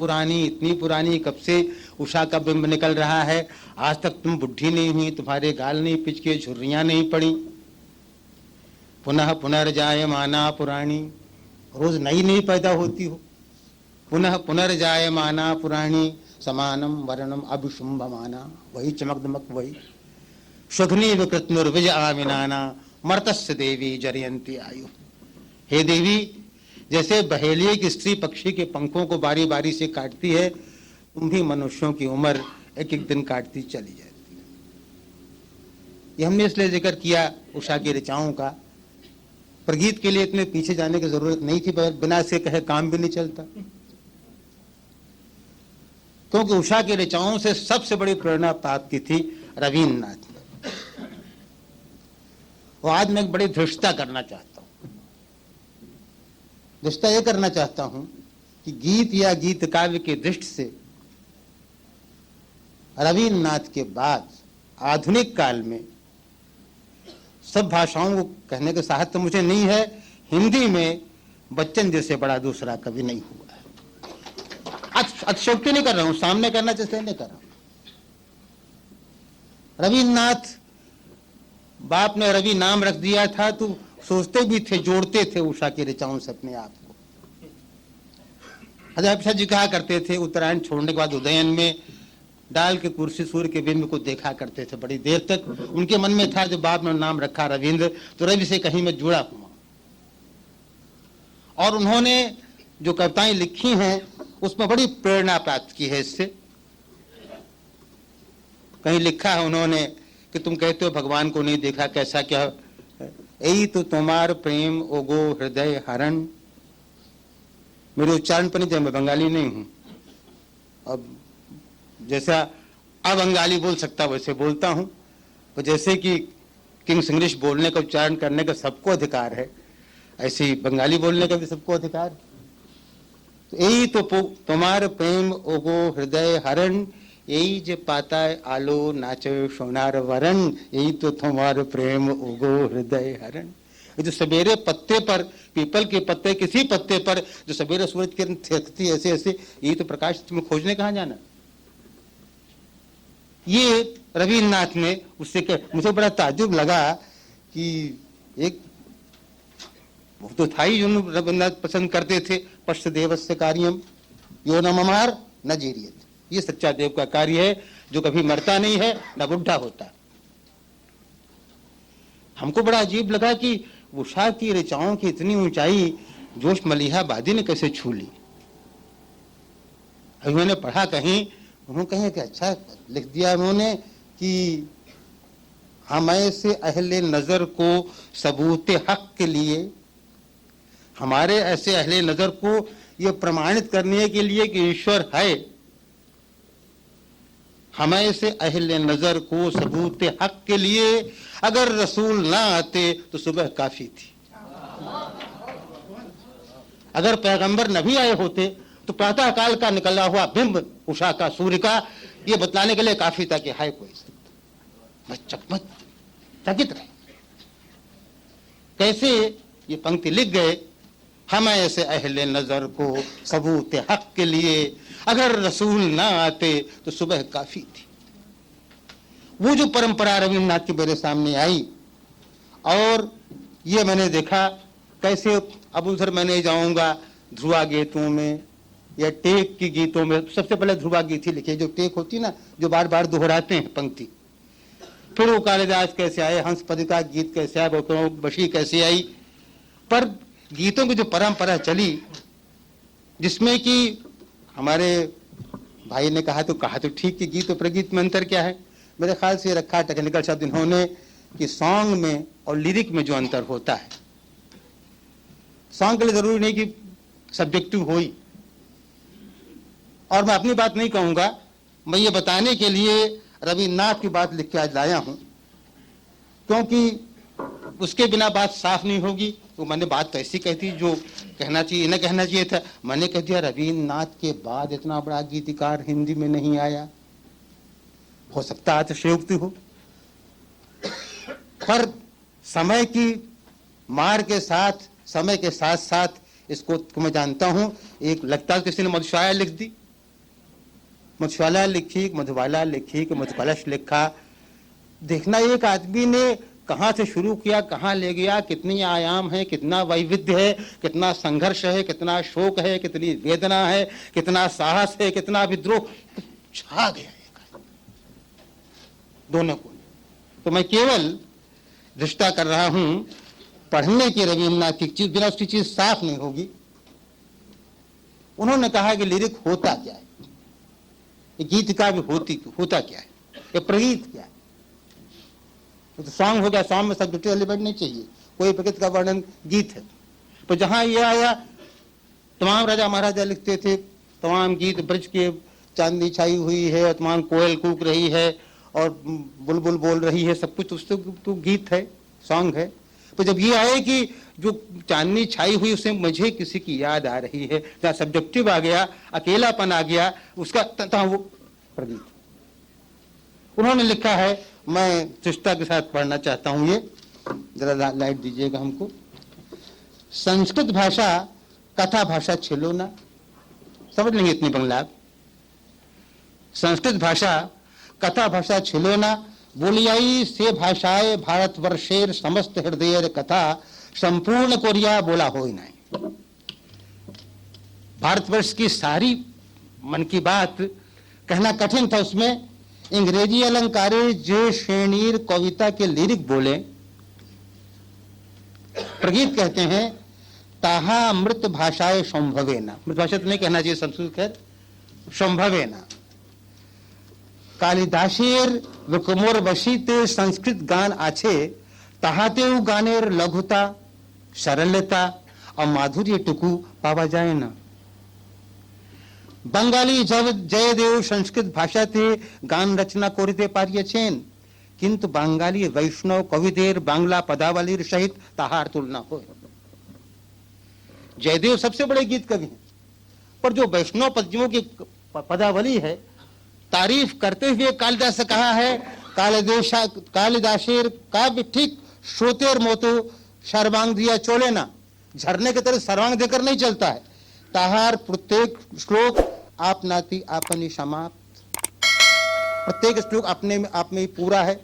पुरानी कब से उषा का बिंब निकल रहा है, आज तक तुम बुढ़ी नहीं हुई, तुम्हारे गाल नहीं पिचके, झुर्रियां नहीं पड़ी। पुनः पुनर्जायमाना पुराणी, रोज नई नई पैदा होती हो। पुनः पुनर्जायमाना पुराणी, समानम वर्णम अभिशुंभमाना, वही चमक दमक वही। शुघ्नी विकृतनुर्विज आमिनाना, मर्तस्य देवी जरयंती आयु। हे देवी, जैसे बहेलिए की स्त्री पक्षी के पंखों को बारी बारी से काटती है, तुम भी मनुष्यों की उम्र एक एक दिन काटती चली जाती है। ये हमने इसलिए जिक्र किया उषा की ऋचाओं का। प्रगीत के लिए इतने पीछे जाने की जरूरत नहीं थी, बिना से कहे काम भी नहीं चलता। क्योंकि उषा की ऋचाओं से सबसे बड़ी प्रेरणा प्राप्त की थी रवीन्द्रनाथ ने। और आज मैं एक बड़ी धृष्टता करना चाहता हूं। धृष्टता यह करना चाहता हूं कि गीत या गीत काव्य के दृष्टि से रवीन्द्रनाथ के बाद आधुनिक काल में सब भाषाओं को कहने का साहस तो मुझे नहीं है, हिंदी में बच्चन जैसे बड़ा दूसरा कवि नहीं हुआ है। अतिशयोक्ति नहीं कर रहा हूं, सामने करना चाहिए नहीं कर रहा हूं। रवीन्द्रनाथ, बाप ने रवि नाम रख दिया था तो सोचते भी थे, जोड़ते थे उषा की ऋचाओं से अपने आप को। हजारा प्रसाद जी कहा करते थे, उत्तरायण छोड़ने के बाद उदयन में डाल के कुर्सी सूर्य के बिंब को देखा करते थे बड़ी देर तक। उनके मन में था, जो बाप ने नाम रखा रविंद्र, तो रवि से कहीं मैं जुड़ा हुआ। और उन्होंने जो कविताएं लिखी हैं उसमें बड़ी प्रेरणा प्राप्त की है इससे। कहीं लिखा है उन्होंने कि तुम कहते हो भगवान को नहीं देखा, कैसा क्या, यही तो तुम्हार प्रेम ओगो हृदय हरण। मेरे उच्चारण पर नहीं जाए, मैं बंगाली नहीं हूं, अब जैसा अबंगाली बोल सकता वैसे बोलता हूं। तो जैसे कि किंग्स इंग्लिश बोलने का, उच्चारण करने का सबको अधिकार है, ऐसे ही बंगाली बोलने का भी सबको अधिकार। तो यही तो तुम्हार प्रेम ओगो हृदय हरण, यही जे पाता आलो नाचे सोनार वरण, यही तो तुम्हार प्रेम ओगो हृदय हरण। जो सवेरे पत्ते पर, पीपल के पत्ते, किसी पत्ते पर जो सवेरे सूरज किरण थिरकती ऐसे ऐसे, यही तो प्रकाश, तुम्हें खोजने कहाँ जाना। ये रवीन्द्रनाथ ने उससे मुझे बड़ा ताज्जुब लगा कि एक वो तो था ही जो रवीन्द्रनाथ पसंद करते थे, पश्च देवस्य कार्यम यो न ममार न जीरियत। ये सच्चा देव का कार्य है जो कभी मरता नहीं है न बुढ़ा होता। हमको बड़ा अजीब लगा कि उषा की ऋचाओं की इतनी ऊंचाई जोश मलिहाबादी ने कैसे छू ली। अभी मैंने पढ़ा कहीं, उन्होंने कहे कि अच्छा लिख दिया उन्होंने कि हम ऐसे अहले नजर को सबूत हक के लिए, हमारे ऐसे अहले नजर को यह प्रमाणित करने के लिए कि ईश्वर है, हम ऐसे अहले नजर को सबूत हक के लिए अगर रसूल ना आते तो सुबह काफी थी। अगर पैगंबर नबी आए होते तो प्रातः काल का निकला हुआ बिंब उषा का, सूर्य का, ये बतलाने के लिए काफी था कि हाय कोई बस चकमक चकित रहे। कैसे ये पंक्ति लिख गए, हम ऐसे अहले नजर को सबूत हक के लिए अगर रसूल ना आते तो सुबह काफी थी। वो जो परंपरा रवीन्द्रनाथ की मेरे सामने आई और ये मैंने देखा कैसे। अब उधर मैं नहीं जाऊंगा ध्रुवा गीतों में या टेक की गीतों में। सबसे पहले ध्रुवा गीत ही लिखे, जो टेक होती ना, जो बार बार दोहराते हैं पंक्ति। फिर वो कालिदास कैसे आए, हंसपद का गीत कैसे आया, बशी कैसे आई। पर गीतों की जो परंपरा चली, जिसमें कि हमारे भाई ने कहा तो ठीक कि गीत और प्रगीत में अंतर क्या है। मेरे ख्याल से रखा टेक्निकल शब्द इन्होंने कि सॉन्ग में और लिरिक में जो अंतर होता है, सॉन्ग के लिए जरूरी नहीं कि सब्जेक्टिव हो ही। और मैं अपनी बात नहीं कहूंगा, मैं ये बताने के लिए रवीन्द्रनाथ की बात लिख के आज लाया हूं, क्योंकि उसके बिना बात साफ नहीं होगी। तो मैंने बात तो ऐसी कहती जो कहना चाहिए, इन्हें कहना चाहिए था, मैंने कह दिया रवीन्द्रनाथ के बाद इतना बड़ा गीतकार हिंदी में नहीं आया। हो सकता है अतिशयोक्ति हो, पर समय की मार के साथ, समय के साथ साथ इसको मैं जानता हूं। एक लगता है किसी ने मधुशाला लिख दी, मधुशाला लिखी, मधुबाला लिखी, कि मधुकलश लिखा। देखना एक आदमी ने कहां से शुरू किया, कहां ले गया, कितनी आयाम है, कितना वैविध्य है, कितना संघर्ष है, कितना शोक है, कितनी वेदना है, कितना साहस है, कितना विद्रोह, छा गया दोनों को। तो मैं केवल रिश्ता कर रहा हूं पढ़ने की रवीन्द्रनाथ की चीज, बिना उसकी चीज साफ नहीं होगी। उन्होंने कहा कि लिरिक होता क्या है, ये गीत का भी होता क्या है, ये प्रगीत क्या है। तो सॉन्ग हो गया, सॉन्ग में सब्जेक्टिव एलिमेंट नहीं चाहिए, कोई प्रकृति का वर्णन गीत है। तो जहां ये आया, तमाम राजा महाराजा लिखते थे, तमाम गीत ब्रज के चांदनी छाई हुई है, तमाम कोयल कूक रही है और बुलबुल बोल रही है, सब कुछ उससे तो गीत है, सॉन्ग है। तो जब ये आए कि जो चांदनी छाई हुई उसमें मुझे किसी की याद आ रही है, जहाँ सब्जेक्टिव आ गया, अकेलापन आ गया, उसका तहाँ वो प्रदीप। उन्होंने लिखा है, मैं चेष्टा के साथ पढ़ना चाहता हूं, ये जरा लाइट दीजिएगा हमको। संस्कृत भाषा कथा भाषा छिलो ना, समझ लेंगे इतनी बंगला। संस्कृत भाषा कथा भाषा छिलो ना, बोलियाई से भाषाए भारतवर्षेर समस्त हृदय कथा संपूर्ण कोरिया बोला हो ही नहीं। भारतवर्ष की सारी मन की बात कहना कठिन था, उसमें अंग्रेजी अलंकारे जे श्रेणीर कविता के लिरिक बोले। प्रगीत कहते हैं ताहा अमृत भाषाए संभवेना, मृत भाषा तो नहीं कहना चाहिए संस्कृत, खैर संभवेना। कालिदासेर विकुमोर वशित संस्कृत गान आछे, ताहाते गानेर लघुता सरलता और माधुर्य टुकू पावा जाए ना। बंगाली जब जयदेव संस्कृत भाषाते गान रचना करिते पारियेछेन, किंतु बंगाली वैष्णव कविदेर बांग्ला पदावलीर सहित ताहार तुलना हो। जयदेव सबसे बड़े गीत कवि हैं, पर जो वैष्णव पद्यों की पदावली है, तारीफ करते हुए कालिदास से कहा है, कालिदासेर काव्य ठीक श्रोतेर मोतो सर्वांग दिया चोले ना, झरने की तरह सर्वांग देकर नहीं चलता है। ताहार प्रत्येक श्लोक आप नाती आपनी समाप्त, प्रत्येक श्लोक अपने में आप में ही पूरा है।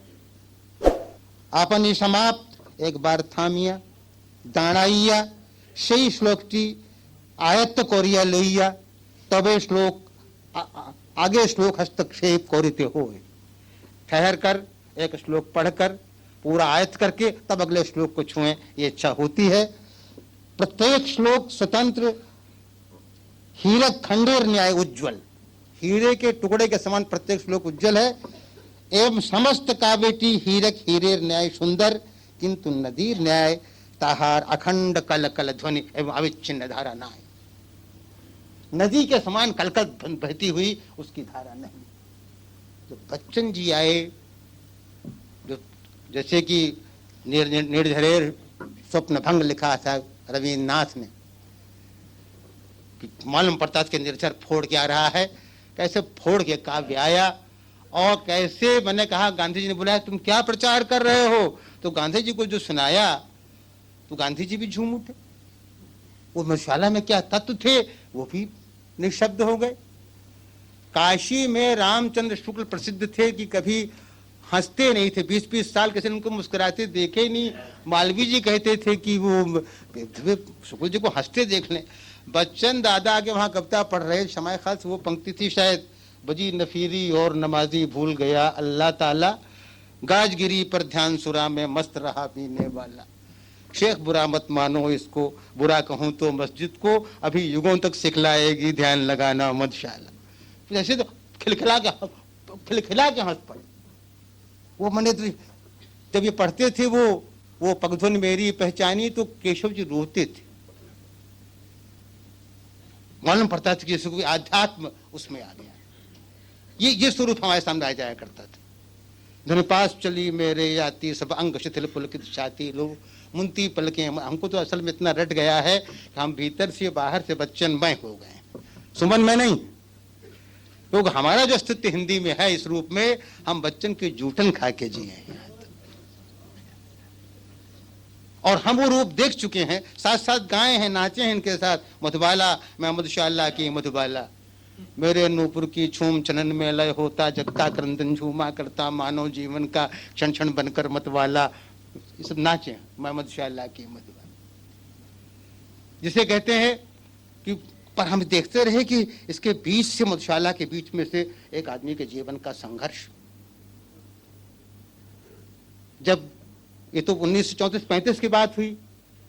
आपनी समाप्त एक बार थामिया दाणाइया সেই শ্লোকটি আয়ত্ত করিয়া লইয়া তবে শ্লোক आगे श्लोक हस्तक्षेप करिते होए। ठहर कर एक श्लोक पढ़कर पूरा आयत करके तब अगले श्लोक को छुएं, ये इच्छा होती है। प्रत्येक श्लोक स्वतंत्र हीरक खंडेर न्याय उज्ज्वल, हीरे के टुकड़े के समान प्रत्येक श्लोक उज्ज्वल है। एवं समस्त काव्यटी हीरक हीरेर न्याय सुंदर, किंतु नदीर न्याय ताहार अखंड कल कल ध्वनि एवं अविच्छिन्न धारा ना है। नदी के समान कलकल बहती हुई उसकी धारा नहीं। तो बच्चन जी आए, जो जैसे कि निर्झरेर स्वप्न भंग लिखा था रविन्द्रनाथ ने, कि मालूम पड़ता था कि निर्झर फोड़ के आ रहा है, कैसे फोड़ के काव्य आया। और कैसे मैंने कहा, गांधी जी ने बुलाया, तुम क्या प्रचार कर रहे हो? तो गांधी जी को जो सुनाया तो गांधी जी भी झूम उठे। वो मधुशाला में क्या तत्व थे वो भी निशब्द हो गए। काशी में रामचंद्र शुक्ल प्रसिद्ध थे कि कभी हंसते नहीं थे, 20-20 साल किसी ने उनको मुस्कुराते देखे नहीं। मालवीय जी कहते थे कि वो शुक्ल जी को हंसते देख लें। बच्चन दादा के वहां कविता पढ़ रहे, समय खास वो पंक्ति थी शायद, बजी नफीरी और नमाजी भूल गया अल्लाह ताला, गाजगिरी पर ध्यान सुरा में मस्त रहा पीने वाला। शेख बुरा मत मानो इसको, बुरा कहूं तो मस्जिद को अभी युगों तक सिखलाएगी ध्यान लगाना मधुशाला। जैसे तो खिलखिला के हंस पड़े। वो मैंने तो जब ये पढ़ते थे वो पगधुन मेरी पहचानी, तो केशव जी रोते थे। मालूम पड़ता था कि कोई आध्यात्म उसमें आ गया। ये स्वरूप हमारे सामने आ जाया करता था। धन पास चली मेरे याती सब अंग शिथिल पुलकित छाती, लो मुंती पलकें। हमको तो असल में इतना रट गया है कि हम भीतर से बाहर से बच्चन मैं हो गए, सुमन में नहीं। क्योंकि हमारा जो अस्तित्व हिंदी में है इस रूप में, हम बच्चन के जूठन खा के जिए हैं और हम वो रूप देख चुके हैं, साथ साथ गाए हैं, नाचे हैं इनके साथ। मधुबाला मैं मधुशाला की मधुबाला, मेरे नूपुर की छूम चनन में लय होता, जगता क्रंदन झूमा करता, मानव जीवन का क्षण क्षण बनकर मतवाला। ये सब नाचे मैं मधुशाला की मधुबाला, जिसे कहते हैं कि पर हम देखते रहे कि इसके बीच से, मधुशाला के बीच में से एक आदमी के जीवन का संघर्ष। जब ये तो 1934-35 की बात हुई,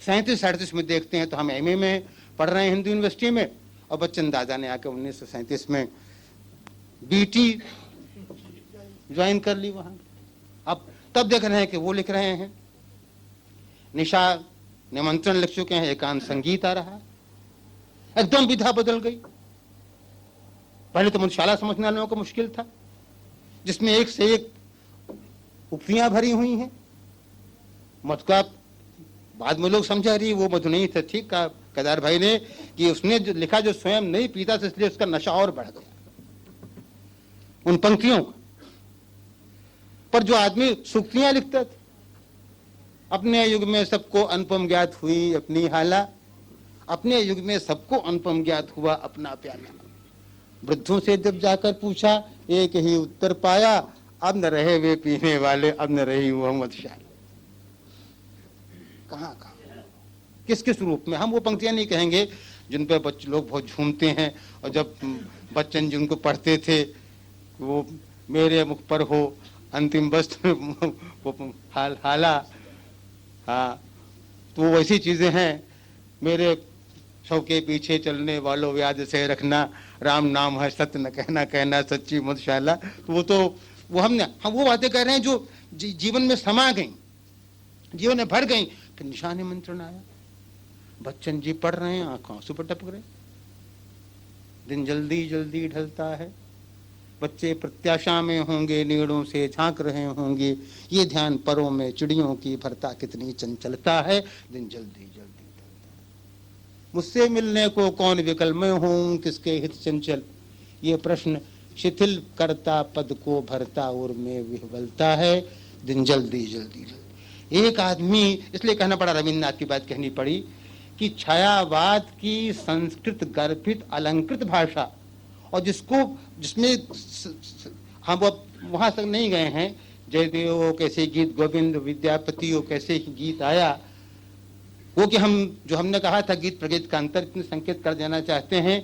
37-38 में देखते हैं तो हम एमए में पढ़ रहे हैं हिंदू यूनिवर्सिटी में, और बच्चन दादा ने आकर 1937 में बीटी ज्वाइन कर ली वहां। अब तब देख रहे हैं कि वो लिख रहे हैं, निशा निमंत्रण लिख चुके हैं, एकांत संगीत आ रहा है। एकदम विधा बदल गई। पहले तो मधुशाला समझने वालों को मुश्किल था, जिसमें एक से एक उक्तियां भरी हुई हैं। मधु का बाद में लोग समझा रही वो मधु नहीं था, ठीक कहा केदार भाई ने कि उसने जो लिखा जो स्वयं नहीं पीता था इसलिए उसका नशा और बढ़ गया उन पंक्तियों का। पर जो आदमी सूक्तियां लिखता था, अपने युग में सबको अनुपम ज्ञात हुई अपनी हाला, अपने युग में सबको अनुपम ज्ञात हुआ अपना प्याला। वृद्धों से जब जाकर पूछा एक ही उत्तर पाया, अब न रहे वे पीने वाले, अब न रही वो मदशाला। कहाँ कहाँ किस किस रूप में? हम वो पंक्तियां नहीं कहेंगे जिन पर बच्चे लोग बहुत झूमते हैं, और जब बच्चन जिनको पढ़ते थे वो मेरे मुख पर हो अंतिम वस्त्र वो हाला, हाँ, तो वो वैसी चीजें हैं। मेरे शव के पीछे चलने वालों याद से रखना, राम नाम है सत्य न कहना, कहना सच्ची मधुशाला। तो वो हम वो बातें कर रहे हैं जो जीवन में समा गई, जीवन में भर गई। फिर निशान निमंत्रण आया, बच्चन जी पढ़ रहे हैं, आंखों आंसू पर टपक रहे। दिन जल्दी जल्दी ढलता है, बच्चे प्रत्याशा में होंगे, नीड़ों से झांक रहे होंगे, ये ध्यान परों में चिड़ियों की भरता कितनी चंचलता है। दिन जल्दी जल्दी ढलता है, मुझसे मिलने को कौन विकल मैं हूं, किसके हित चंचल, ये प्रश्न शिथिल करता पद को भरता और में विह्वलता है। दिन जल्दी जल्दी जल्दी। एक आदमी, इसलिए कहना पड़ा, रविन्द्रनाथ की बात कहनी पड़ी कि छायावाद की संस्कृत गर्भित अलंकृत भाषा, और जिसमें हम वहां तक नहीं गए हैं, जयदेव कैसे गीत, गोविंद विद्यापति वो कैसे गीत आया, वो कि हमने कहा था गीत प्रगीत का अंतर इतने संकेत कर देना चाहते हैं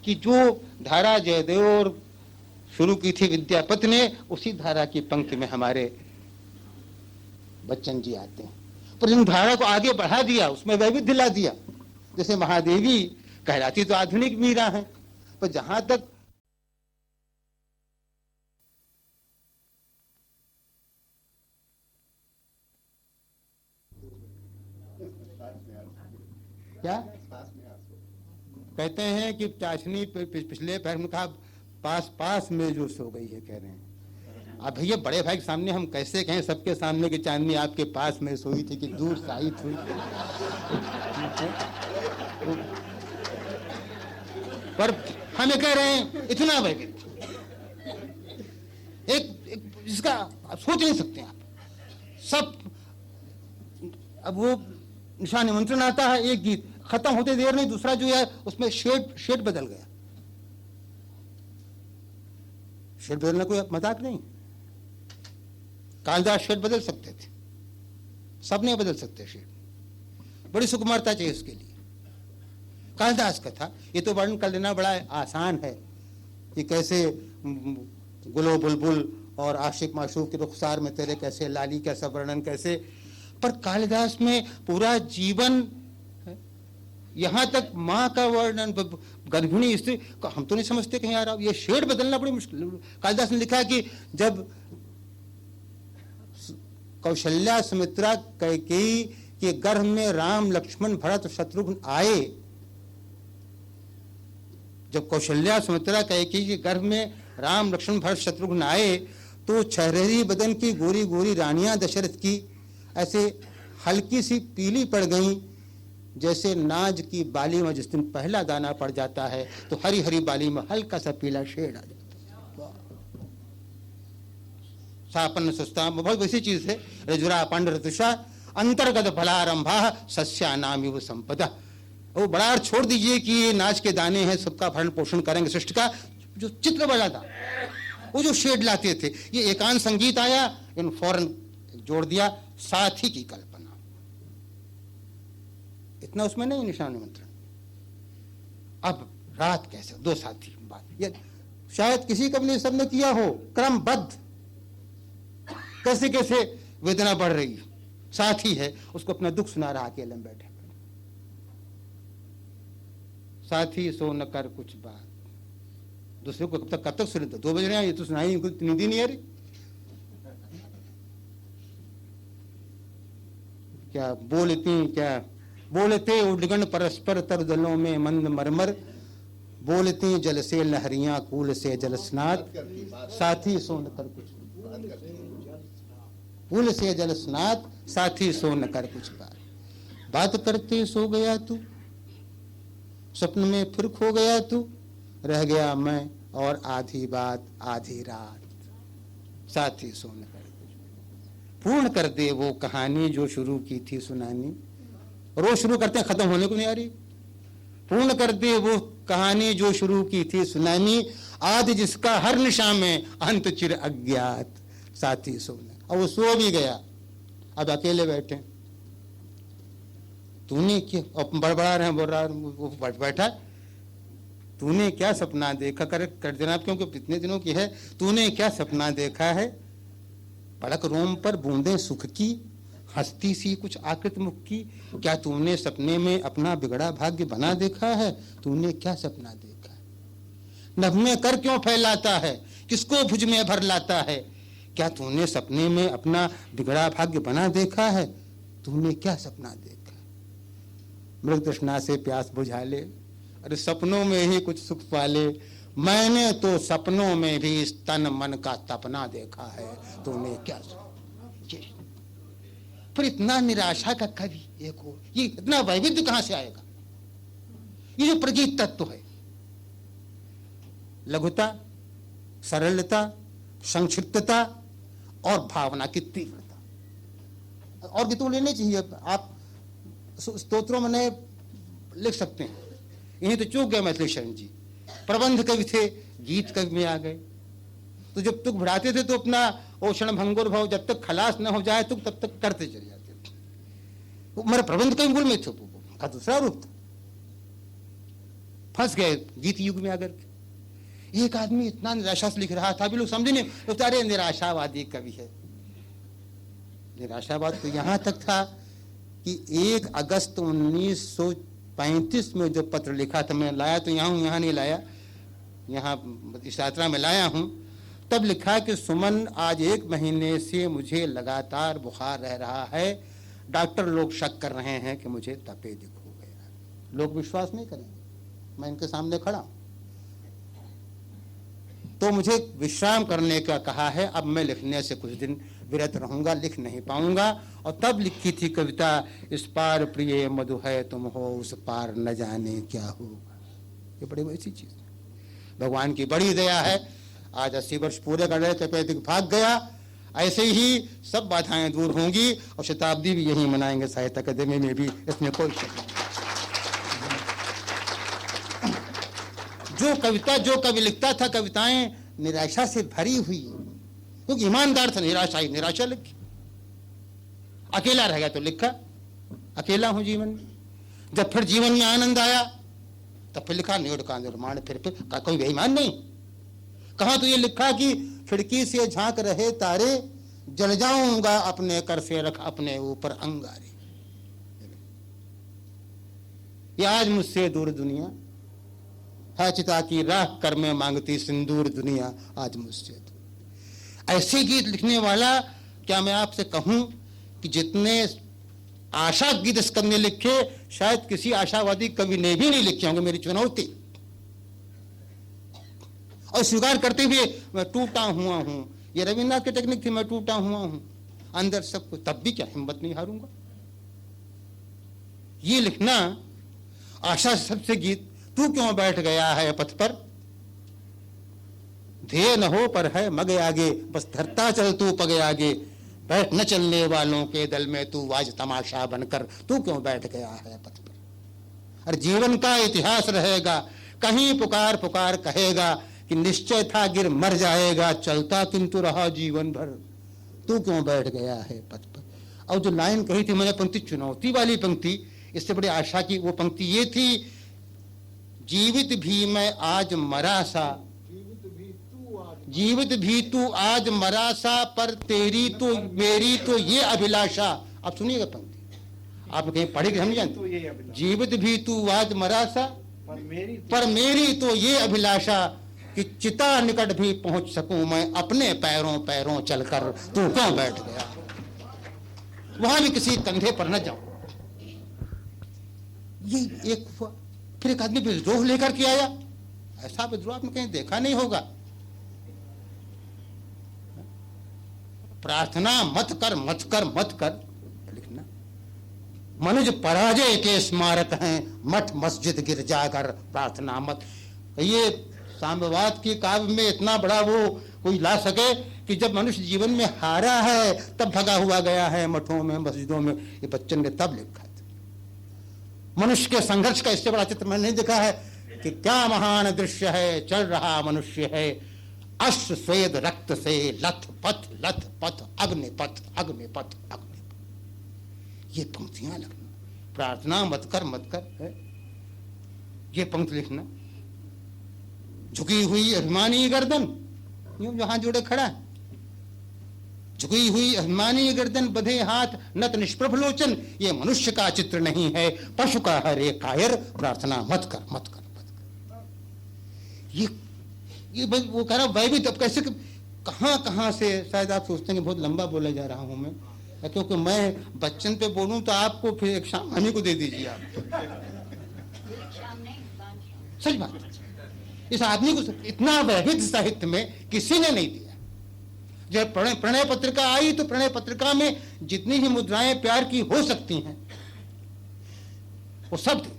कि जो धारा जयदेव और शुरू की थी विद्यापति ने, उसी धारा की पंक्ति में हमारे बच्चन जी आते हैं। पर इन धारा को आगे बढ़ा दिया, उसमें वैविध्य ला दिया। जैसे महादेवी कहलाती तो आधुनिक मीरा है, पर जहां तक क्या कहते हैं कि चाशनी पिछले पैर में कहा पास पास में जो सो गई है, कह रहे हैं। अब भैया बड़े भाई के सामने हम कैसे कहें सबके सामने कि चांदनी आपके पास में सोई थी कि दूर साहित हुई। पर हमें कह रहे हैं इतना वैविध्य, एक जिसका आप सोच नहीं सकते आप सब। अब वो निशान निमंत्रण आता है, एक गीत खत्म होते देर नहीं दूसरा जो है उसमें शेड बदल गया। शेड बदलना कोई मजाक नहीं। कालिदास शेड बदल सकते थे, सब नहीं बदल सकते शेड। बड़ी सुकुमारता चाहिए उसके लिए। कालिदास का था, ये तो वर्णन कर लेना बड़ा आसान है कि कैसे गुलो बुलबुल और आशिक माशूक के रुखसार में तेरे कैसे लाली, कैसा वर्णन कैसे। पर कालिदास में पूरा जीवन, यहां तक माँ का वर्णन, गर्भिणी स्त्री, हम तो नहीं समझते कहीं यार ये शेड बदलना बड़ी मुश्किल। कालिदास ने लिखा कि जब कौशल्या सुमित्रा कैकेयी के गर्भ में राम लक्ष्मण भरत शत्रुघ्न आए, जब कौशल्या सुमित्रा कैकेयी के गर्भ में राम लक्ष्मण भरत शत्रुघ्न आए, तो छहरेरी बदन की गोरी गोरी रानियां दशरथ की ऐसे हल्की सी पीली पड़ गईं, जैसे नाज की बाली में जिस दिन पहला दाना पड़ जाता है तो हरी हरी बाली में हल्का सा पीला शेड आ जाता है। सापन्न सुस्ता बहुत वैसी चीज है। रजुरा पांड ऋतुषा अंतर्गत फलारंभा सस्या नाम वो संपदा। वो बड़ा अर्थ छोड़ दीजिए कि ये नाच के दाने हैं, सबका भरण पोषण करेंगे सृष्टि का। जो चित्र बना था, वो जो शेड लाते थे, ये एकांत संगीत आया, इन फौरन जोड़ दिया साथी की कल्पना। इतना उसमें नहीं निशान निमंत्रण। अब रात कैसे, दो साथी बात, ये शायद किसी कवि ने सबने किया हो, क्रमबद्ध कैसे कैसे वेदना बढ़ रही है। साथी है, उसको अपना दुख सुना रहा, अकेले में बैठे। साथी सो न कर कुछ बात, दूसरे को कब तक सुने, तो 2 बज रहे हैं, ये तो सुनाई नींद ही नहीं आ रही। क्या बोलते उडगण परस्पर तर दलों में मंद मरमर, बोलती जल से लहरियां कूल से जल स्नात, साथी सो न कर कुछ, कूल से जल स्नात, साथी सो न कर कुछ बात। बात करते सो गया तू, स्वप्न में फिर खो गया तू, रह गया मैं और आधी बात आधी रात, साथी सोने कर दे, पूर्ण कर दे वो कहानी जो शुरू की थी सुनानी। रोज शुरू करते हैं, खत्म होने को नहीं आ रही। पूर्ण कर दे वो कहानी जो शुरू की थी सुनानी, आज जिसका हर निशा में अंत चिर अज्ञात, साथी सोने। और वो सो भी गया, अब अकेले बैठे। तूने क्या, बड़बड़ा रहे, बोल रहा वो बैठा, तूने क्या सपना देखा, कर जनाब क्योंकि इतने दिनों की है, तूने क्या सपना देखा है, पलक रोम पर बूंदे सुख की, हंसती सी कुछ आकृत मुख की, क्या तूने सपने में अपना बिगड़ा भाग्य बना देखा है, तूने क्या सपना देखा है, नभ में कर क्यों फैलाता है, किसको भुज में भर लाता है, क्या तूने सपने में अपना बिगड़ा भाग्य बना देखा है, तूने क्या सपना देखा है, मृग तृष्णा से प्यास बुझा ले, अरे सपनों में ही कुछ सुख पाले, मैंने तो सपनों में भी इस तन मन का तपना देखा है, तूने क्या फिर इतना निराशा का कवि एक हो, ये इतना वैविध्य कहां से आएगा। ये जो प्रगीत तत्व है, लघुता, सरलता, संक्षिप्तता और भावना की तीव्रता। और गीतों लेने चाहिए, आप स्तोत्रों में नए लिख सकते हैं। यही तो चूक गए मैथिली शरण जी, प्रबंध कवि थे, गीत कवि में आ गए। तो जब तुक बढ़ाते थे तो अपना ओषण भंगुर भाव जब तक खलास न हो जाए तुक तब तक करते चले जाते थे। वो मेरे प्रबंध कवि मूल में थे, का दूसरा रूप था। फंस गए गीत युग में आकर के। एक आदमी इतना निराशा से लिख रहा था, अभी लोग समझे नहीं, तो अरे निराशावादी कवि है। निराशावाद तो यहां तक था कि 1 अगस्त 1935 में जो पत्र लिखा था, मैं लाया तो यहाँ नहीं लाया, यहाँ इस यात्रा में लाया हूं, तब लिखा कि सुमन, आज 1 महीने से मुझे लगातार बुखार रह रहा है, डॉक्टर लोग शक कर रहे हैं कि मुझे तपेदिक हो गया। लोग विश्वास नहीं करेंगे, मैं इनके सामने खड़ा हूं। तो मुझे विश्राम करने का कहा है, अब मैं लिखने से कुछ दिन विरत रहूंगा, लिख नहीं पाऊंगा। और तब लिखी थी कविता, इस पार प्रिय मधु है तुम हो, उस पार न जाने क्या होगा। ये बड़ी वैसी चीज है, भगवान की बड़ी दया है। आज 80 वर्ष पूरे कर रहे, तपेदिक भाग गया। ऐसे ही सब बाधाएं दूर होंगी और शताब्दी भी यही मनाएंगे साहित्य अकादमी में भी, इसमें कोई शक नहीं। जो कवि लिखता था, कविताएं निराशा से भरी हुई, क्योंकि ईमानदार था, निराशा लिखी। अकेला रह गया तो लिखा, अकेला हूं जीवन में। जब फिर जीवन में आनंद आया तब फिर लिखा नियोड का निर्माण। फिर कोई बेईमान नहीं। कहा तो ये लिखा कि खिड़की से झांक रहे तारे, जल जाऊंगा अपने कर से रख अपने ऊपर अंगारे। ये आज मुझसे दूर दुनिया है, चिता की राख कर में मांगती सिंदूर दुनिया आज मुझसे दूर। ऐसे गीत लिखने वाला, क्या मैं आपसे कहूं कि जितने आशा गीत इस कवि ने लिखे, शायद किसी आशावादी कवि ने भी नहीं लिखे होंगे। मेरी चुनौती, और स्वीकार करते हुए मैं टूटा हुआ हूं, ये रविन्द्रनाथ की टेक्निक थी, मैं टूटा हुआ हूं अंदर सब कुछ, तब भी क्या हिम्मत नहीं हारूंगा। ये लिखना आशा सबसे गीत, तू क्यों बैठ गया है पथ पर, ध्येय न हो पर है मगे आगे, बस धरता चल तू पगे आगे, बैठ न चलने वालों के दल में तू आज तमाशा बनकर, तू क्यों बैठ गया है पथ पर। और जीवन का इतिहास रहेगा, कहीं पुकार पुकार कहेगा कि निश्चय था गिर मर जाएगा, चलता किंतु रहा जीवन भर, तू क्यों बैठ गया है पथ पर। और जो लाइन कही थी मैंने, पंक्ति चुनौती वाली पंक्ति, इससे बड़ी आशा की वो पंक्ति ये थी, जीवित भी मैं आज मरा सा, जीवित भी तू आज मरा सा, पर तेरी तो मेरी तो ये अभिलाषा। आप सुनिएगा पंक्ति, आप कहीं पढ़े कि हम जानते, जीवित भी तू आज मरा सा, पर मेरी तो ये अभिलाषा कि चिता निकट भी पहुंच सकूं मैं अपने पैरों पैरों चलकर, तू क्यों बैठ गया, वहां भी किसी कंधे पर न जाऊं। ये एक, फिर एक आदमी विद्रोह लेकर के आया। ऐसा विद्रोह आपने कहीं देखा नहीं होगा। प्रार्थना मत कर मत कर मत कर लिखना, मनुज पराजय के स्मारक हैं, मठ मस्जिद गिरजाघर प्रार्थना मत। ये साम्यवाद के काव्य में इतना बड़ा वो कोई ला सके कि जब मनुष्य जीवन में हारा है तब भगा हुआ गया है मठों में मस्जिदों में, ये बच्चन ने तब लिखा था। मनुष्य के संघर्ष का इससे बड़ा चित्र मैंने नहीं देखा है कि क्या महान दृश्य है, चल रहा मनुष्य है अश्व स्वेद रक्त से लथ पथ अग्निपथ अग्निपथ अग्निपथ। ये पंक्तियां लिखना, प्रार्थना मत कर है ये पंक्ति लिखना। झुकी हुई अभिमानी गर्दन, यूं जो हाथ जोड़े खड़ा, झुकी हुई अभिमानी गर्दन, बंधे हाथ, नत निष्प्रभ लोचन, ये मनुष्य का चित्र नहीं है, पशु का है रे कायर, प्रार्थना मत कर मत कर मत कर। ये वो कह रहा वैविध्य। अब कैसे कहां से, शायद आप सोचते हैं कि बहुत लंबा बोला जा रहा हूं मैं, क्योंकि मैं बच्चन पे बोलूं तो आपको फिर एक शाम को दे दीजिए आप। सच बात, इस आदमी को इतना वैविध्य साहित्य में किसी ने नहीं दिया। जब प्रणय पत्रिका आई तो प्रणय पत्रिका में जितनी ही मुद्राएं प्यार की हो सकती हैं वो सब दी,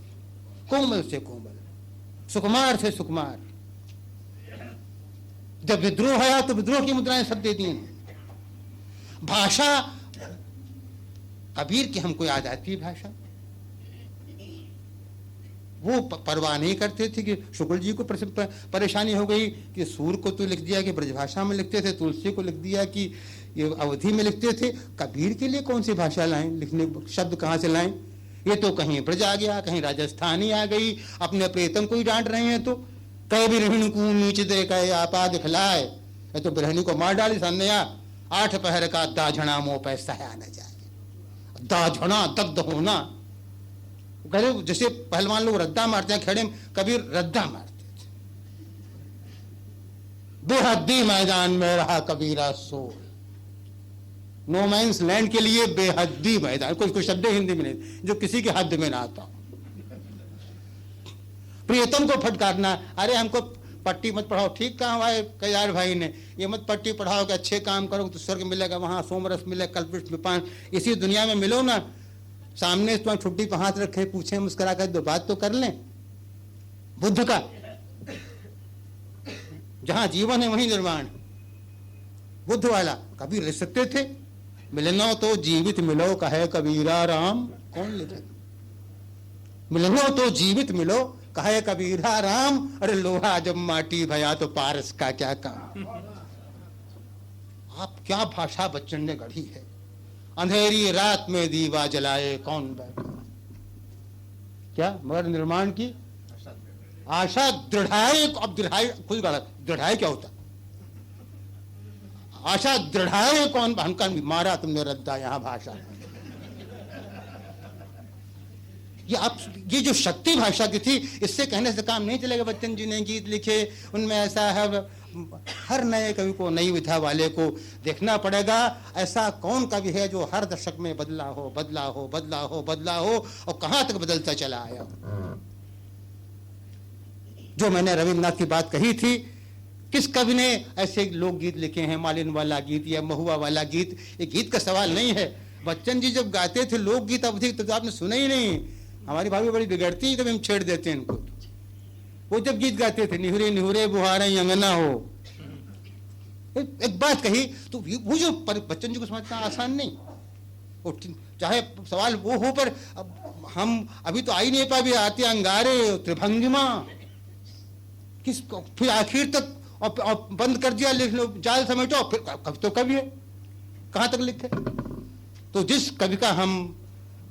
कोमल से कोमल, सुकुमार से सुकुमार। जब विद्रोह आया तो विद्रोह की मुद्राएं सब दे दी। भाषा, कबीर की हमको याद आती है भाषा। वो परवाह नहीं करते थे कि शुक्ल जी को परेशानी हो गई कि सूर को तो लिख दिया कि ब्रजभाषा में लिखते थे, तुलसी को लिख दिया कि ये अवधि में लिखते थे। कबीर के लिए कौन सी भाषा लाएं, लिखने शब्द कहाँ से लाएं? ये तो कहीं ब्रज आ गया, कहीं राजस्थानी आ गई, अपने प्रेतम को ही डांट रहे हैं। तो कई बिरहणी को नीच दे कहे आपा दिखलाए, तो बिरहणी को मार डाली सन्या, 8 पहर का दाझना मोह पैसा है न जाए। दाझना दग्ध होना, कहे जैसे पहलवान लोग रद्दा मारते हैं खेड़े में, कबीर रद्दा मारते थे। बेहद्दी मैदान में रहा कबीरा सो, नो मैंस लैंड के लिए बेहद्दी मैदान, कुछ शब्द हिंदी में नहीं जो किसी के हद में ना आता। प्रियतम को फटकारना, अरे हमको पट्टी मत पढ़ाओ, ठीक कहा हुआ है कयार भाई ने, ये मत पट्टी पढ़ाओ कि अच्छे काम करो तो स्वर्ग मिलेगा, वहां सोमरस मिले, कल्पवृक्ष विपान, इसी दुनिया में मिलो ना। सामने तुम्हारी ठुड्डी पर हाथ रखे, पूछे मुस्कुरा कर, दो बात तो कर लें। बुद्ध का जहां जीवन है वहीं निर्वाण, बुद्ध वाला। कबीर लिख सकते थे, मिलनो तो जीवित मिलो कहे कबीरा राम। कौन लिखे? मिलनो तो जीवित मिलो कहे कबीरा राम, अरे लोहा जब माटी भया तो पारस का क्या काम। आप क्या भाषा बच्चन ने गढ़ी है। अंधेरी रात में दीवा जलाए कौन बैठा, क्या मगर निर्माण की आशा दृढ़ाए। अब दृढ़ाई खुद गलत, दृढ़ाई क्या होता? आशा दृढ़ाए कौन, हमका मारा तुमने रद्दा यहां भाषा। ये जो शक्ति भाषा की थी, इससे कहने से काम नहीं चलेगा। बच्चन जी ने गीत लिखे, उनमें ऐसा है, हर नए कवि को, नई विधा वाले को देखना पड़ेगा ऐसा कौन कवि है जो हर दशक में बदला हो बदला हो बदला हो बदला हो, और कहां तक बदलता चला आया। जो मैंने रविन्द्रनाथ की बात कही थी, किस कवि ने ऐसे लोकगीत लिखे हैं, मालिन वाला गीत या महुआ वाला गीत? ये गीत का सवाल नहीं है। बच्चन जी जब गाते थे लोकगीत अवधि, तो आपने सुना ही नहीं। हमारी भाभी बड़ी बिगड़ती है, तब हम छेड़ देते हैं इनको। वो जब गीत गाते थे, निहुरे निहुरे बुहारे अंगना हो, एक बात कही तो वो जो बच्चन जी को समझना आसान नहीं। वो चाहे सवाल वो हो, पर हम अभी तो आई नहीं पाए, आते अंगारे त्रिभंगिमा, किसको फिर आखिर तक और बंद कर दिया, लिख लो जाल समेटो, फिर कभी तो कभी है, कहां तक लिखे? तो जिस कवि का हम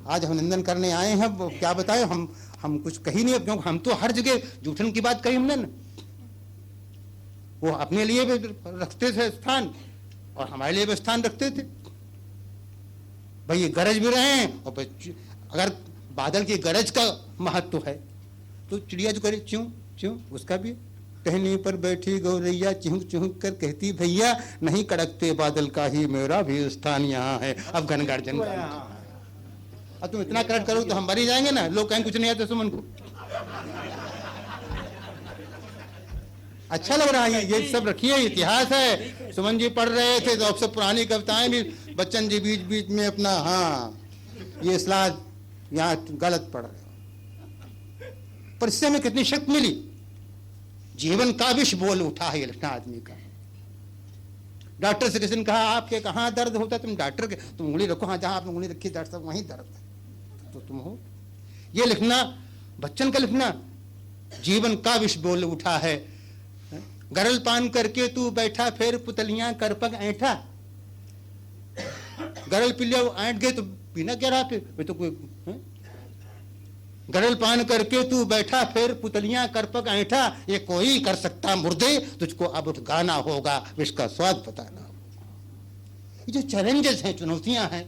आज हम निंदन करने आए हैं, वो क्या बताए, हम कुछ कही नहीं, क्योंकि हम तो हर जगह जूठन की बात कही हमने ना। वो अपने लिए भी रखते थे स्थान और हमारे लिए भी स्थान रखते थे। भाई ये गरज भी रहे हैं, और अगर बादल की गरज का महत्व है तो चिड़िया जो करे च्यों च्यों, उसका भी। टहनी पर बैठी गौरैया चिहुक चिहुक कर कहती, भैया नहीं कड़कते बादल का ही मेरा भी स्थान यहाँ है। अब घन गर्जन, अब तुम इतना करेक्ट करो तो हम मर ही जाएंगे ना। लोग कहें कुछ नहीं आते सुमन को। अच्छा लग रहा है, ये सब रखिए, इतिहास है। सुमन जी पढ़ रहे थे तो अब सब पुरानी कविताएं भी बच्चन जी बीच बीच में अपना, हाँ ये स्लाद यहाँ गलत पढ़ रहे हो। पर इससे हमें कितनी शक्ति मिली? जीवन का विष बोल उठा है ये लिखना आदमी का। डॉक्टर से किसी ने कहा आपके कहाँ दर्द होता है, तुम डॉक्टर के तुम उंगली रखो, हाँ जहाँ आपने उंगली रखी डॉक्टर साहब वहीं दर्द है, तो तुम हो। ये लिखना बच्चन का लिखना, जीवन का विष बोल उठा है। गरल पान करके तू बैठा फिर पुतलियां कर पग ऐठा। गरल पी लिया ऐंठ गए तो पीना क्या रहा फिर तो कोई है? गरल पान करके तू बैठा फिर पुतलियां कर पग ऐठा। ये कोई कर सकता मुर्दे, तुझको अब उठ गाना होगा, इसका स्वाद बताना। ये जो चैलेंजेस हैं, चुनौतियां हैं,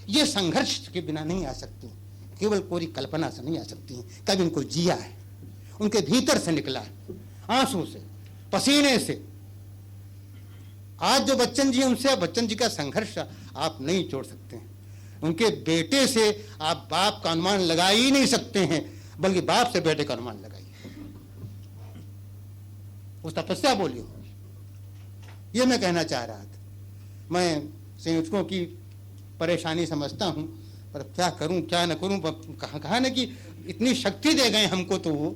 ये संघर्ष के बिना नहीं आ सकती, केवल कोरी कल्पना से नहीं आ सकती। कभी इनको जिया है, उनके भीतर से निकला है, आंसू से, पसीने से। आज जो बच्चन जी, उनसे बच्चन जी का संघर्ष आप नहीं छोड़ सकते हैं। उनके बेटे से आप बाप का अनुमान लगा ही नहीं सकते हैं, बल्कि बाप से बेटे का अनुमान लगाइए। उस तपस्या बोलियो, ये मैं कहना चाह रहा था। मैं संयोजकों की परेशानी समझता हूं, पर क्या करूं क्या न करूं। कहा ना कि इतनी शक्ति दे गए हमको तो वो,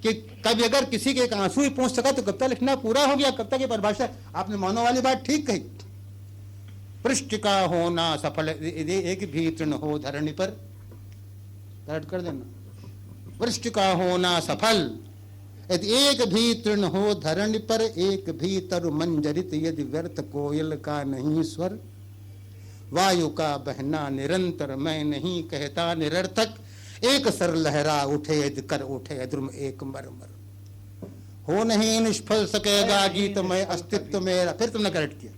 कि कभी अगर किसी के एक आंसू ही पहुंच सका तो कविता लिखना पूरा हो गया। कविता की परिभाषा आपने मानो वाली बात ठीक कही। पृष्ठ का होना सफल एक भी तृण हो धरणी पर, कर देना। पृष्ठ का होना सफल यदि एक भी तृण हो धरणी पर, एक भी तरु मंजरित यदि व्यर्थ कोयल का नहीं स्वर। वायु का बहना निरंतर मैं नहीं कहता निरर्थक, एक सर लहरा उठे यदि कर उठे ध्रुम एक मरमर। हो नहीं निष्फल सकेगा गीत में अस्तित्व मेरा। फिर तुमने करेक्ट किया,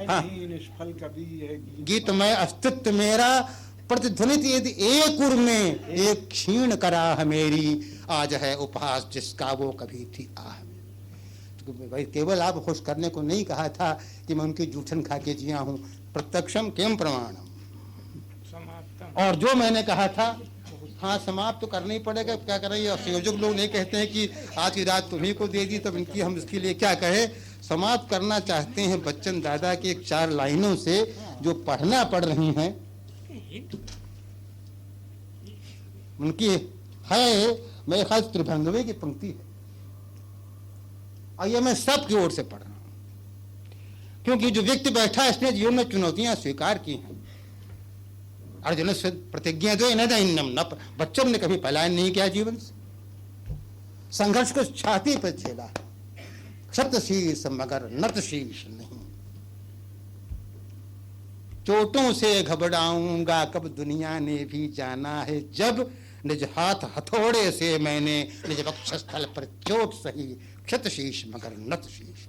हाँ, निष्फल कभी है गीत में अस्तित्व मेरा। प्रतिध्वनित यदि एक उर में एक क्षीण करा मेरी, आज है उपहास जिसका वो कभी थी आह। तो भाई केवल आप खुश करने को नहीं कहा था कि मैं उनकी जूठन खा के जिया हूं, प्रत्यक्षम केम प्रमाणम। और जो मैंने कहा था, हाँ समाप्त तो करना ही पड़ेगा, क्या करें। और संयोजक लोग नहीं कहते हैं कि आज की रात तुम्हीं को दे दी, तब इनकी हम इसके लिए क्या कहे। समाप्त करना चाहते हैं बच्चन दादा की एक 4 लाइनों से, जो पढ़ना पड़ रही हैं उनकी है। मेरे ख्याल त्रिभंगवे की पंक्ति है, और ये मैं सबकी ओर से पढ़ रहा हूं, क्योंकि जो व्यक्ति बैठा है इसने जीवन में चुनौतियां स्वीकार की हैं। अर्जुन से प्रतिज्ञा दो न बच्चों ने कभी पलायन नहीं किया जीवन से, संघर्ष को छाती पर झेला, क्षतशीर्ष मगर नतशीर्ष नहीं। चोटों से घबराऊंगा कब दुनिया ने भी जाना है, जब निज हाथ हथौड़े से मैंने निज वक्षस्थल पर चोट सही, क्षतशीर्ष मगर नतशीर्ष।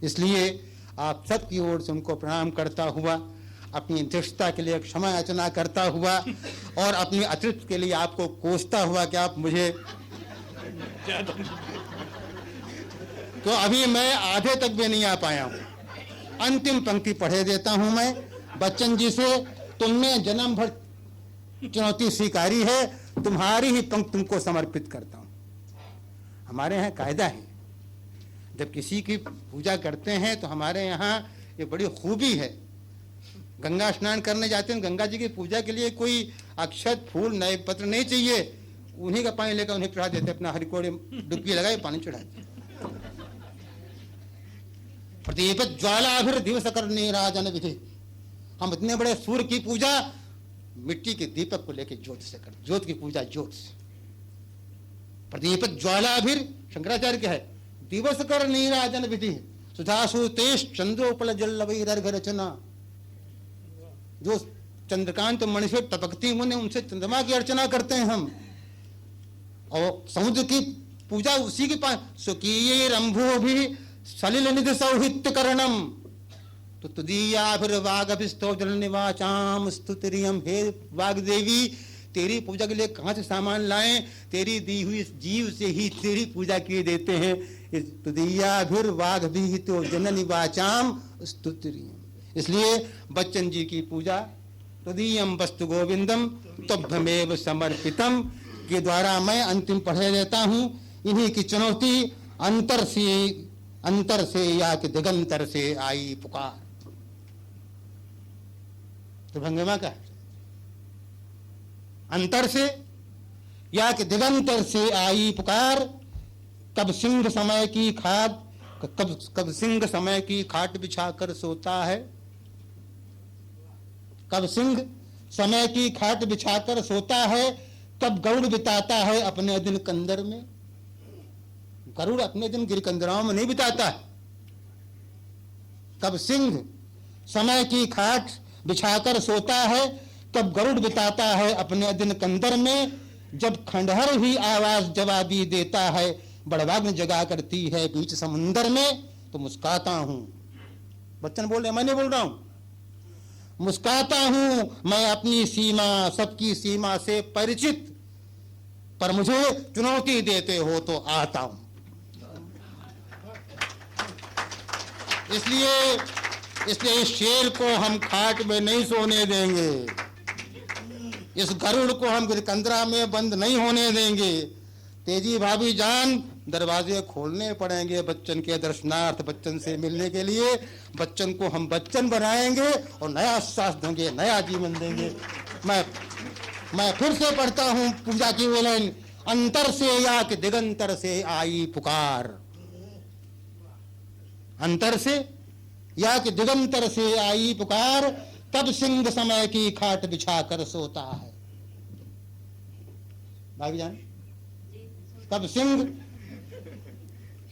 इसलिए आप सबकी ओर से उनको प्रणाम करता हुआ, अपनी धृष्टता के लिए क्षमा याचना करता हुआ, और अपनी अतृप्ति के लिए आपको कोसता हुआ कि आप मुझे, तो अभी मैं आधे तक भी नहीं आ पाया हूं। अंतिम पंक्ति पढ़े देता हूं मैं बच्चन जी से। तुमने जन्म भर चुनौती स्वीकारी है, तुम्हारी ही पंक्ति तुमको समर्पित करता हूं। हमारे यहाँ कायदा है, जब किसी की पूजा करते हैं तो हमारे यहाँ ये बड़ी खूबी है। गंगा स्नान करने जाते हैं, गंगा जी की पूजा के लिए कोई अक्षत फूल नए पत्र नहीं चाहिए, उन्हीं का पानी लेकर उन्हें चढ़ा देते, अपना हरिकोड़े डुबकी लगाए पानी चढ़ाते। प्रदीप ज्वालाभिर दिवस करने राजन विधि। हम इतने बड़े सूर्य की पूजा मिट्टी के दीपक को लेकर ज्योत से कर, ज्योत की पूजा ज्योत से। प्रदीप ज्वालाभिर शंकराचार्य क्या है, दिवस कर नीराजन विधि सुधासु तेज चंद्रोपल जल्लवई दर्घ रचना। जो चंद्रकांत मणि से टपकती मुने, उनसे चंद्रमा की अर्चना करते हैं हम। और समुद्र की पूजा उसी के पास, सुकीये रंभो भी सलिल निधि सौहित्य करणम। तो तुदीया फिर वागभिस्तो जल निवाचाम स्तुतिरियम। हे वाग देवी, तेरी पूजा के लिए कहां से सामान लाएं, तेरी दी हुई जीव से ही तेरी पूजा किए देते हैं। तुदीया फिर वाग भी तो जननी वाचाम स्तुतिरियम। इसलिए बच्चन जी की पूजा तुदीयम वस्तु गोविंदम तुभ्यमेव समर्पितम के द्वारा मैं अंतिम पढ़े देता हूं। इन्हीं की चुनौती अंतर से या कि दिगंतर से आई पुकार। तो भंगिमा का अंतर से या कि दिगंतर से आई पुकार, कब सिंह समय की खाट, कब सिंह समय की खाट बिछाकर सोता है, कब सिंह समय की खाट बिछाकर सोता है, कब गरुड़ बिताता है अपने दिन कंदर में। गरुड़ अपने दिन गिरकंदराओं में नहीं बिताता है। कब सिंह समय की खाट बिछाकर सोता है, कब गरुड़ बिताता है अपने दिन कंदर में। जब खंडहर ही आवाज जवाबी देता है, बड़वाग्न जगा करती है बीच समुंदर में, तो मुस्काता हूं। बच्चन बोल रहे, मैं नहीं बोल रहा हूं। मुस्काता हूं मैं अपनी सीमा, सबकी सीमा से परिचित, पर मुझे चुनौती देते हो तो आता हूं। इसलिए इस शेर को हम खाट में नहीं सोने देंगे, इस गरुड़ को हम गिरकंदरा में बंद नहीं होने देंगे। तेजी भाभी जान, दरवाजे खोलने पड़ेंगे बच्चन के दर्शनार्थ, बच्चन से मिलने के लिए। बच्चन को हम बच्चन बनाएंगे और नया साहस देंगे, नया जीवन देंगे। मैं फिर से पढ़ता हूं पूजा की वो लाइन, अंतर से या कि दिगंतर से आई पुकार, अंतर से या कि दिगंतर से आई पुकार, तब सिंह समय की खाट बिछा कर सोता है। भाभी जान, तब सिंह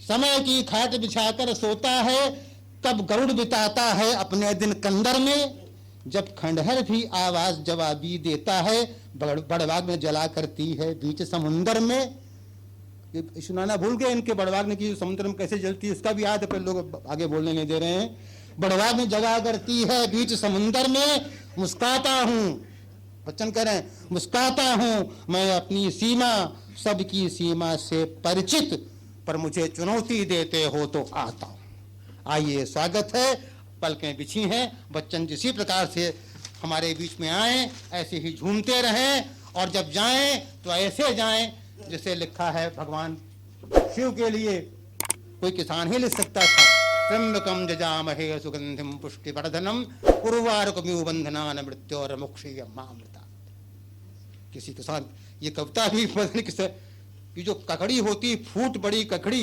समय की खाट बिछाकर सोता है, कब गरुड़ बिताता है अपने दिन कंदर में। जब खंडहर भी आवाज जवाबी देता है, बड़वाग्न जला करती है बीच समुंदर में। ये सुनाना भूल गए, इनके बड़वाग्न की समुद्र में कैसे जलती है उसका भी याद है, पर लोग आगे बोलने नहीं दे रहे हैं। बड़वाग्न जगा करती है बीच समुंदर में, मुस्काता हूं, बच्चन कह रहे हैं, मुस्काता हूं मैं अपनी सीमा, सबकी सीमा से परिचित, पर मुझे चुनौती देते हो तो आता हूं। आइए, स्वागत है, पलकें बिछी हैं। बच्चन जिसी प्रकार से हमारे बीच में आए, ऐसे ही झूमते रहें, और जब जाएं तो ऐसे जाएं जैसे लिखा है भगवान शिव के लिए कोई किसान ही लिख सकता था, त्र्यंबकम जजामहे सुगंधिम पुष्टिवर्धनम उर्वारुकमिव बंधनान मृत्योर्मुक्षीयमामृता। किसी किसान, ये कविता भी कि जो ककड़ी होती, फूट बड़ी ककड़ी,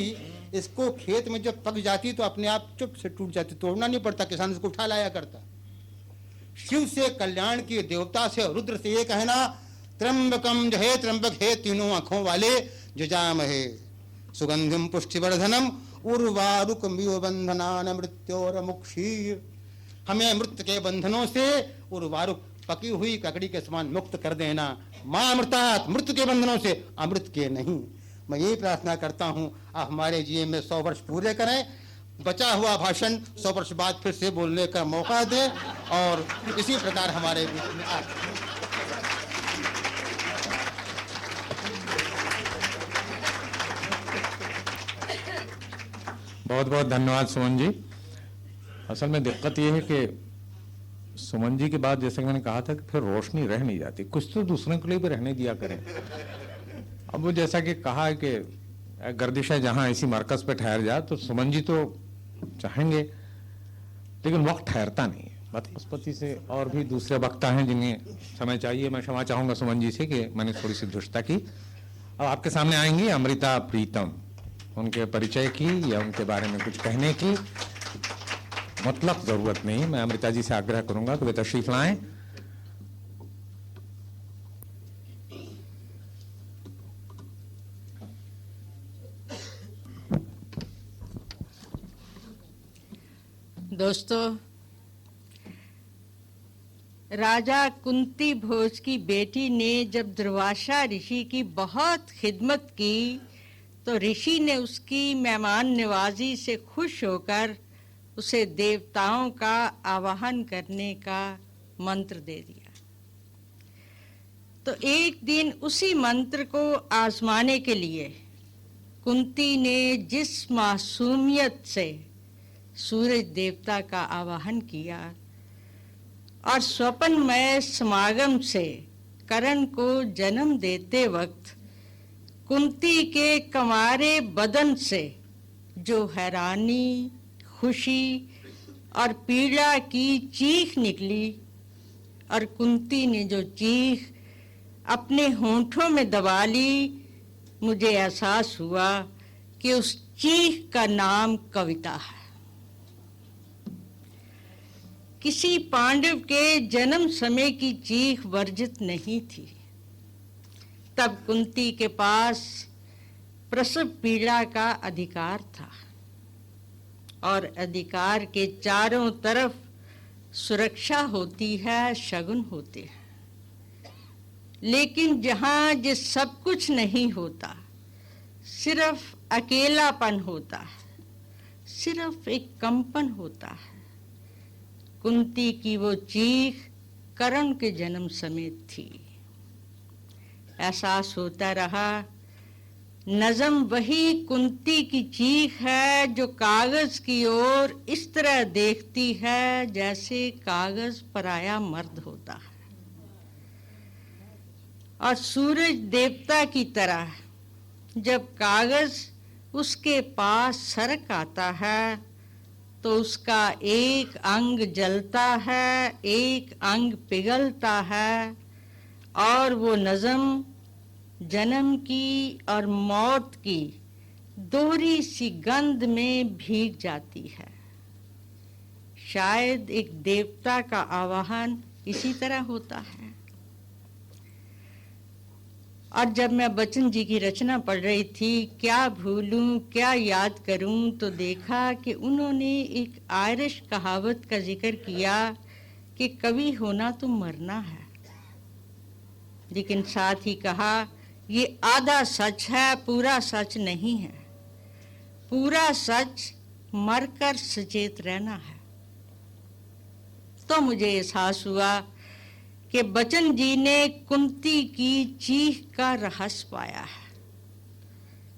इसको खेत में जब पक जाती तो अपने आप चुप से टूट जाती, तोड़ना नहीं पड़ता, किसान इसको उठा लाया करता। शिव से, कल्याण के देवता से, रुद्र से ये कहना, त्र्यंबकम जहे त्र्यंबक है तीनों आंखों वाले, जजामहे सुगंधिम पुष्टिवर्धनम उर्वारुकमिव बंधनान मृत्योर्मुक्षीय। हमें मृत्यु के बंधनों से उर्वारुक, पकी हुई ककड़ी के समान मुक्त कर देना। मां अमृतात, मृत्यु के बंधनों से, अमृत के नहीं। मैं यही प्रार्थना करता हूं, आप हमारे जीवन में 100 वर्ष पूरे करें, बचा हुआ भाषण 100 वर्ष बाद फिर से बोलने का मौका दें, और इसी प्रकार हमारे बीच में बहुत बहुत धन्यवाद सुमन जी। असल में दिक्कत यह है कि सुमन जी के बाद, जैसे कि मैंने कहा था, कि फिर रोशनी रह नहीं जाती, कुछ तो दूसरे के लिए भी रहने दिया करें। अब वो जैसा कि कहा है कि गर्दिशा जहां इसी मरकज पे ठहर जाए, तो सुमन जी तो चाहेंगे, लेकिन वक्त ठहरता नहीं है। बदकिस्मती से और भी दूसरे वक्ता हैं जिन्हें समय चाहिए। मैं क्षमा चाहूंगा सुमन जी से कि मैंने थोड़ी सी दुष्टता की। अब आपके सामने आएंगी अमृता प्रीतम, उनके परिचय की या उनके बारे में कुछ कहने की मतलब जरूरत नहीं। मैं अमृता जी से आग्रह करूंगा कि वे तशरीफ लाएं। दोस्तों, राजा कुंती भोज की बेटी ने जब दुर्वासा ऋषि की बहुत खिदमत की, तो ऋषि ने उसकी मेहमान नवाजी से खुश होकर उसे देवताओं का आवाहन करने का मंत्र दे दिया। तो एक दिन उसी मंत्र को आजमाने के लिए कुंती ने जिस मासूमियत से सूरज देवता का आवाहन किया और स्वप्नमय समागम से करण को जन्म देते वक्त कुंती के कंवारे बदन से जो हैरानी, खुशी और पीड़ा की चीख निकली, और कुंती ने जो चीख अपने होंठों में दबा ली, मुझे एहसास हुआ कि उस चीख का नाम कविता है। किसी पांडव के जन्म समय की चीख वर्जित नहीं थी। तब कुंती के पास प्रसव पीड़ा का अधिकार था और अधिकार के चारों तरफ सुरक्षा होती है, शगुन होते हैं। लेकिन जहाँ ये सब कुछ नहीं होता, सिर्फ अकेलापन होता है, सिर्फ एक कंपन होता है, कुंती की वो चीख कर्ण के जन्म समेत थी। एहसास होता रहा, नज़म वही कुंती की चीख है जो कागज की ओर इस तरह देखती है जैसे कागज पराया मर्द होता है। और सूरज देवता की तरह जब कागज उसके पास सरक आता है तो उसका एक अंग जलता है, एक अंग पिघलता है और वो नज़म जन्म की और मौत की दोहरी सी गंध में भीग जाती है। शायद एक देवता का आवाहन इसी तरह होता है। और जब मैं बच्चन जी की रचना पढ़ रही थी, क्या भूलूं क्या याद करूं, तो देखा कि उन्होंने एक आयरिश कहावत का जिक्र किया कि कवि होना तो मरना है, लेकिन साथ ही कहा ये आधा सच है, पूरा सच नहीं है। पूरा सच मरकर सचेत रहना है। तो मुझे एहसास हुआ कि बच्चन जी ने कुंती की चीख का रहस्य पाया है।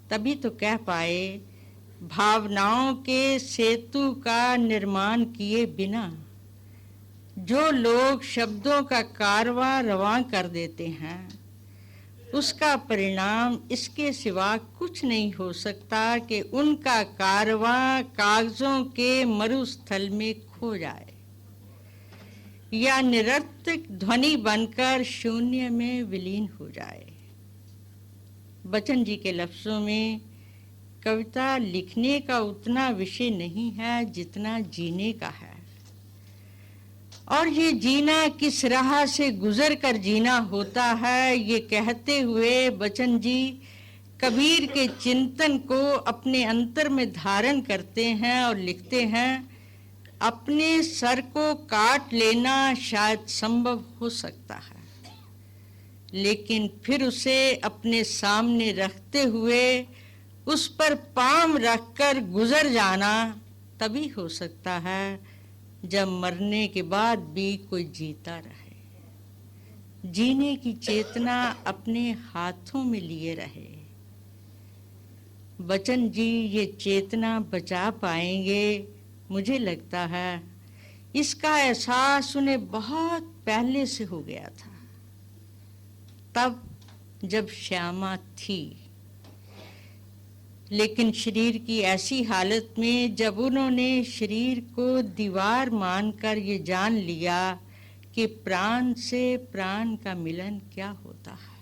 तभी तो कह पाए, भावनाओं के सेतु का निर्माण किए बिना जो लोग शब्दों का कारवां रवां कर देते हैं, उसका परिणाम इसके सिवा कुछ नहीं हो सकता कि उनका कारवां कागजों के मरुस्थल में खो जाए या निरर्थक ध्वनि बनकर शून्य में विलीन हो जाए। बच्चन जी के लफ्जों में कविता लिखने का उतना विषय नहीं है जितना जीने का है। और ये जीना किस राह से गुजर कर जीना होता है, ये कहते हुए बच्चन जी कबीर के चिंतन को अपने अंतर में धारण करते हैं और लिखते हैं, अपने सर को काट लेना शायद संभव हो सकता है, लेकिन फिर उसे अपने सामने रखते हुए उस पर पाम रखकर गुजर जाना तभी हो सकता है जब मरने के बाद भी कोई जीता रहे, जीने की चेतना अपने हाथों में लिए रहे। बच्चन जी ये चेतना बचा पाएंगे, मुझे लगता है इसका एहसास उन्हें बहुत पहले से हो गया था, तब जब श्यामा थी। लेकिन शरीर की ऐसी हालत में जब उन्होंने शरीर को दीवार मानकर ये जान लिया कि प्राण से प्राण का मिलन क्या होता है,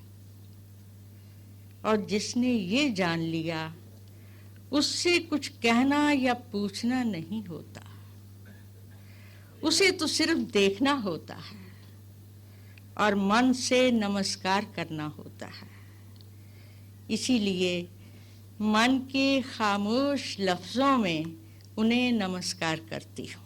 और जिसने ये जान लिया उससे कुछ कहना या पूछना नहीं होता, उसे तो सिर्फ देखना होता है और मन से नमस्कार करना होता है। इसीलिए मन के खामोश लफ्जों में उन्हें नमस्कार करती हूँ।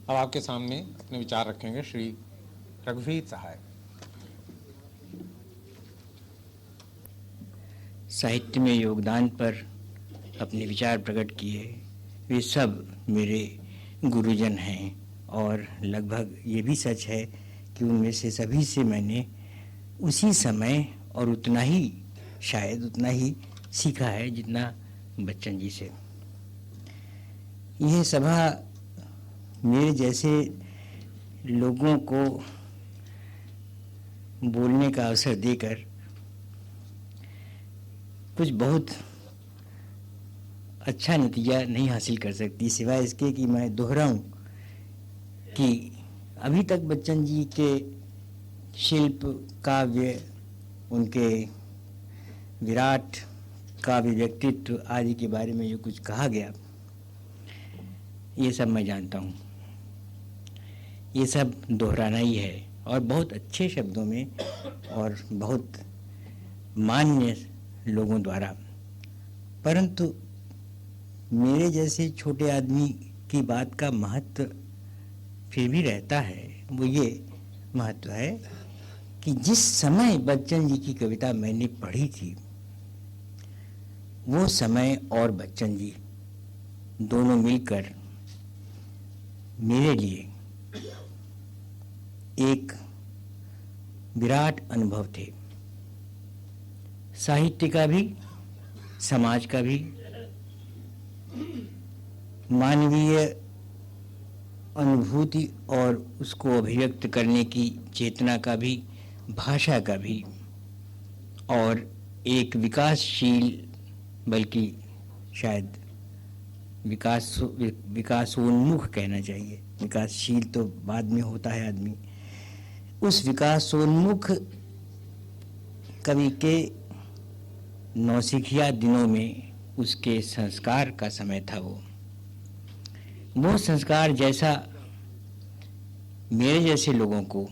अब आपके सामने अपने विचार रखेंगे श्री रघुवीर सहाय। साहित्य में योगदान पर अपने विचार प्रकट किए वे सब मेरे गुरुजन हैं, और लगभग ये भी सच है कि उनमें से सभी से मैंने उसी समय और उतना ही, शायद उतना ही सीखा है जितना बच्चन जी से। यह सभा मेरे जैसे लोगों को बोलने का अवसर देकर कुछ बहुत अच्छा नतीजा नहीं हासिल कर सकती, सिवाय इसके कि मैं दोहराऊं कि अभी तक बच्चन जी के शिल्प, काव्य, उनके विराट काव्य, व्यक्तित्व आदि के बारे में जो कुछ कहा गया, ये सब मैं जानता हूँ। ये सब दोहराना ही है और बहुत अच्छे शब्दों में और बहुत मान्य लोगों द्वारा। परंतु मेरे जैसे छोटे आदमी की बात का महत्व फिर भी रहता है। वो ये महत्व है कि जिस समय बच्चन जी की कविता मैंने पढ़ी थी, वो समय और बच्चन जी दोनों मिलकर मेरे लिए एक विराट अनुभव थे। साहित्य का भी, समाज का भी, मानवीय अनुभूति और उसको अभिव्यक्त करने की चेतना का भी, भाषा का भी, और एक विकासशील, बल्कि शायद विकासोन्मुख कहना चाहिए, विकासशील तो बाद में होता है आदमी। उस विकासोन्मुख कवि के नौसिखिया दिनों में उसके संस्कार का समय था। वो संस्कार जैसा मेरे जैसे लोगों को,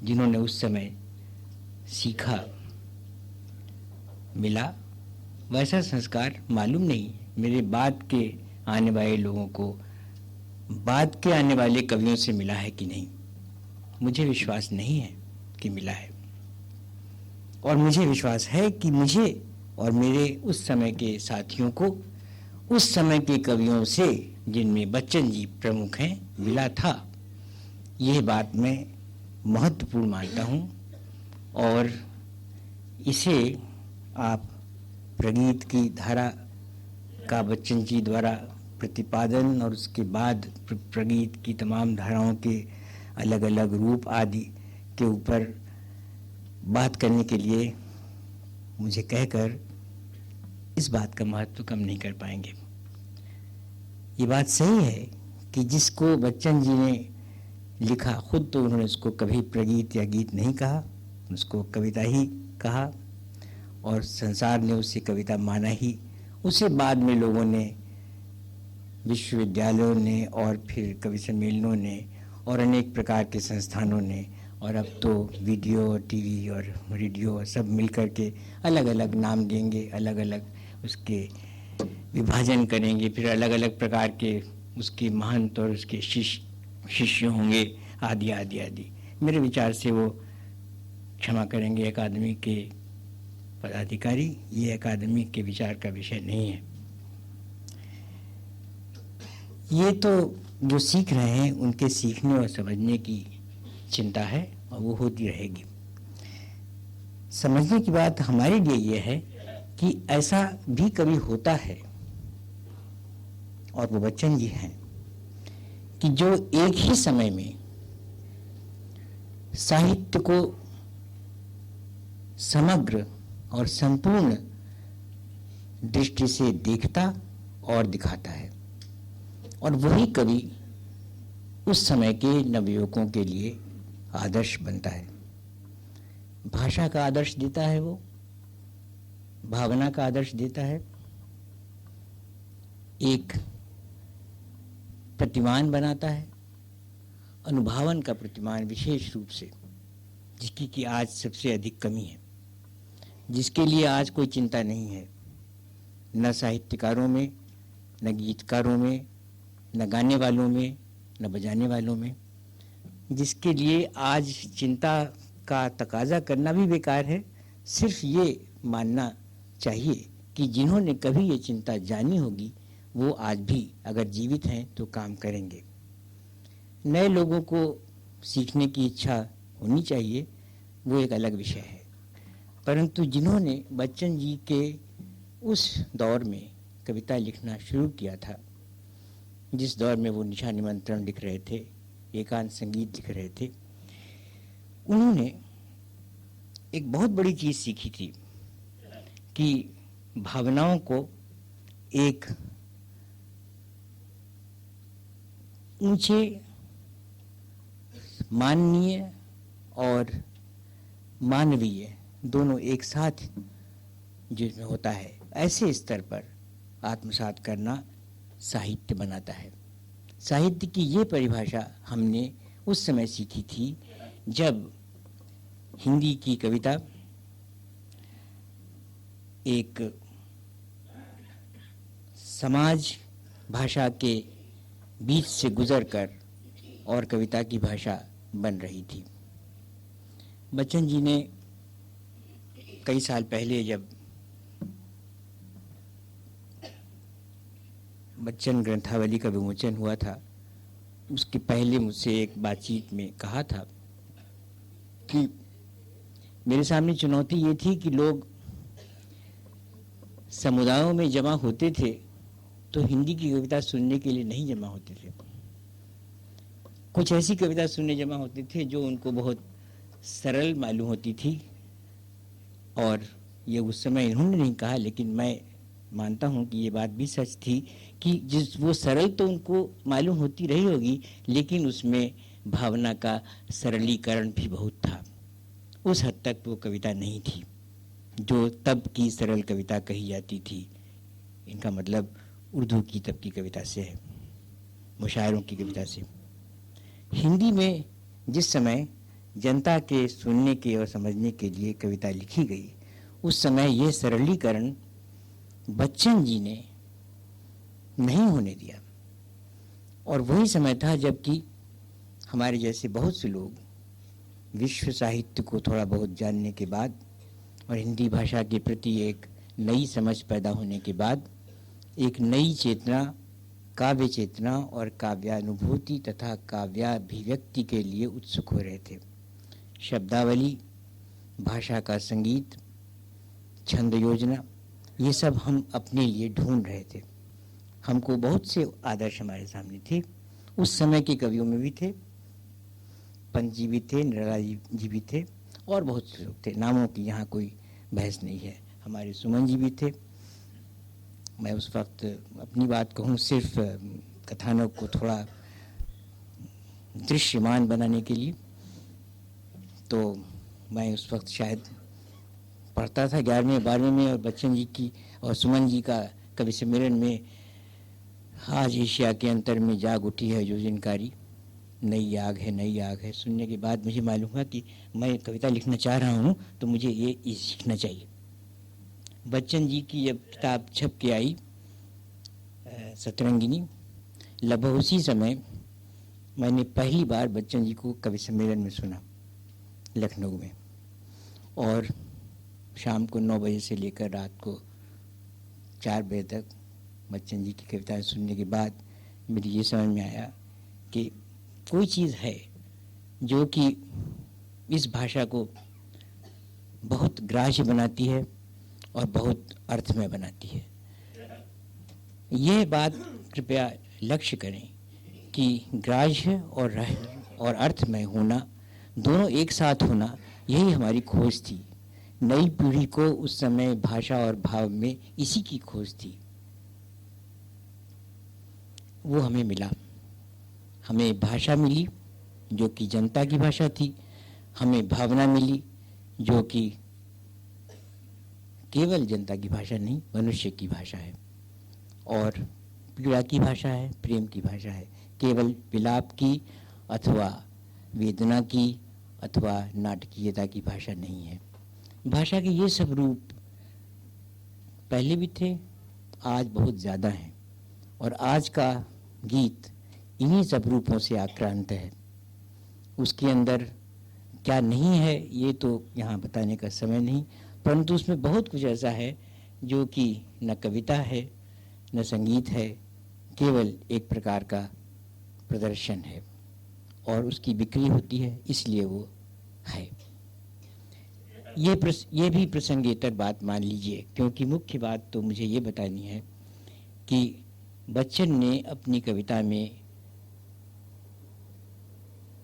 जिन्होंने उस समय सीखा, मिला, वैसा संस्कार मालूम नहीं मेरे बाद के आने वाले लोगों को, बाद के आने वाले कवियों से मिला है कि नहीं। मुझे विश्वास नहीं है कि मिला है, और मुझे विश्वास है कि मुझे और मेरे उस समय के साथियों को उस समय के कवियों से, जिनमें बच्चन जी प्रमुख हैं, मिला था। यह बात मैं महत्वपूर्ण मानता हूँ, और इसे आप प्रगीत की धारा का बच्चन जी द्वारा प्रतिपादन और उसके बाद प्रगीत की तमाम धाराओं के अलग अलग रूप आदि के ऊपर बात करने के लिए मुझे कहकर इस बात का महत्व कम नहीं कर पाएंगे। ये बात सही है कि जिसको बच्चन जी ने लिखा, खुद तो उन्होंने उसको कभी प्रगीत या गीत नहीं कहा, उसको कविता ही कहा, और संसार ने उसे कविता माना ही। उसे बाद में लोगों ने, विश्वविद्यालयों ने और फिर कवि सम्मेलनों ने और अनेक प्रकार के संस्थानों ने, और अब तो वीडियो और टीवी और रेडियो सब मिल कर के अलग अलग नाम देंगे, अलग अलग उसके विभाजन करेंगे, फिर अलग अलग प्रकार के उसके महंत और उसके शिष्य होंगे, आदि आदि आदि। मेरे विचार से वो क्षमा करेंगे अकादमी के पदाधिकारी, ये अकादमी के विचार का विषय नहीं है। ये तो जो सीख रहे हैं उनके सीखने और समझने की चिंता है, और वो होती रहेगी। समझने की बात हमारे लिए ये है कि ऐसा भी कभी होता है, और वो बच्चन जी हैं, कि जो एक ही समय में साहित्य को समग्र और संपूर्ण दृष्टि से देखता और दिखाता है, और वही कवि उस समय के नवयुवकों के लिए आदर्श बनता है। भाषा का आदर्श देता है, वो भावना का आदर्श देता है, एक प्रतिमान बनाता है, अनुभावन का प्रतिमान विशेष रूप से, जिसकी कि आज सबसे अधिक कमी है, जिसके लिए आज कोई चिंता नहीं है, न साहित्यकारों में, न गीतकारों में, न गाने वालों में, न बजाने वालों में, जिसके लिए आज चिंता का तकाजा करना भी बेकार है। सिर्फ ये मानना चाहिए कि जिन्होंने कभी ये चिंता जानी होगी वो आज भी अगर जीवित हैं तो काम करेंगे। नए लोगों को सीखने की इच्छा होनी चाहिए, वो एक अलग विषय है। परंतु जिन्होंने बच्चन जी के उस दौर में कविता लिखना शुरू किया था, जिस दौर में वो निशा निमंत्रण लिख रहे थे, एकांत संगीत लिख रहे थे, उन्होंने एक बहुत बड़ी चीज सीखी थी कि भावनाओं को एक ऊंचे माननीय और मानवीय दोनों एक साथ जिसमें होता है, ऐसे स्तर पर आत्मसात करना साहित्य बनाता है। साहित्य की ये परिभाषा हमने उस समय सीखी थी जब हिंदी की कविता एक समाज भाषा के बीच से गुजरकर और कविता की भाषा बन रही थी। बच्चन जी ने कई साल पहले जब बच्चन ग्रंथावली का विमोचन हुआ था, उसके पहले मुझसे एक बातचीत में कहा था कि मेरे सामने चुनौती ये थी कि लोग समुदायों में जमा होते थे तो हिंदी की कविता सुनने के लिए नहीं जमा होते थे। कुछ ऐसी कविता सुनने जमा होते थे जो उनको बहुत सरल मालूम होती थी, और ये उस समय इन्होंने नहीं कहा, लेकिन मैं मानता हूँ कि ये बात भी सच थी कि वो सरल तो उनको मालूम होती रही होगी, लेकिन उसमें भावना का सरलीकरण भी बहुत था। उस हद तक वो कविता नहीं थी जो तब की सरल कविता कही जाती थी। इनका मतलब उर्दू की तब की कविता से है, मुशायरों की कविता से। हिंदी में जिस समय जनता के सुनने के और समझने के लिए कविता लिखी गई, उस समय ये सरलीकरण बच्चन जी ने नहीं होने दिया। और वही समय था जबकि हमारे जैसे बहुत से लोग विश्व साहित्य को थोड़ा बहुत जानने के बाद और हिंदी भाषा के प्रति एक नई समझ पैदा होने के बाद एक नई चेतना, काव्य चेतना और काव्यानुभूति तथा काव्याभिव्यक्ति के लिए उत्सुक हो रहे थे। शब्दावली, भाषा का संगीत, छंद योजना, ये सब हम अपने लिए ढूंढ रहे थे। हमको बहुत से आदर्श हमारे सामने थे। उस समय के कवियों में भी थे, पंत जी भी थे, निराला जी भी थे और बहुत से लोग थे। नामों की यहाँ कोई बहस नहीं है। हमारे सुमन जी भी थे। मैं उस वक्त अपनी बात कहूँ सिर्फ कथानक को थोड़ा दृश्यमान बनाने के लिए, तो मैं उस वक्त शायद पढ़ता था 11वें 12वें में, और बच्चन जी की और सुमन जी का कवि सम्मेलन में आज एशिया के अंतर में जाग उठी है जो जिनकारी, नई आग है, नई आग है, सुनने के बाद मुझे मालूम हुआ कि मैं कविता लिखना चाह रहा हूँ तो मुझे ये सीखना चाहिए। बच्चन जी की जब किताब छप के आई सतरंगिनी, लगभग उसी समय मैंने पहली बार बच्चन जी को कवि सम्मेलन में सुना लखनऊ में, और शाम को 9 बजे से लेकर रात को 4 बजे तक बच्चन जी की कविताएं सुनने के बाद मेरी ये समझ में आया कि कोई चीज़ है जो कि इस भाषा को बहुत ग्राह्य बनाती है और बहुत अर्थमय बनाती है। ये बात कृपया लक्ष्य करें कि ग्राह्य और अर्थमय होना, दोनों एक साथ होना, यही हमारी खोज थी। नई पीढ़ी को उस समय भाषा और भाव में इसी की खोज थी। वो हमें मिला। हमें भाषा मिली जो कि जनता की भाषा थी, हमें भावना मिली जो कि केवल जनता की भाषा नहीं, मनुष्य की भाषा है, और पीड़ा की भाषा है, प्रेम की भाषा है, केवल विलाप की अथवा वेदना की अथवा नाटकीयता की भाषा नहीं है। भाषा के ये सब रूप पहले भी थे, आज बहुत ज़्यादा हैं, और आज का गीत इन्हीं सब रूपों से आक्रांत है। उसके अंदर क्या नहीं है ये तो यहाँ बताने का समय नहीं, परंतु उसमें बहुत कुछ ऐसा है जो कि न कविता है न संगीत है, केवल एक प्रकार का प्रदर्शन है, और उसकी बिक्री होती है, इसलिए वो है। ये भी प्रसंगेतर बात मान लीजिए, क्योंकि मुख्य बात तो मुझे ये बतानी है कि बच्चन ने अपनी कविता में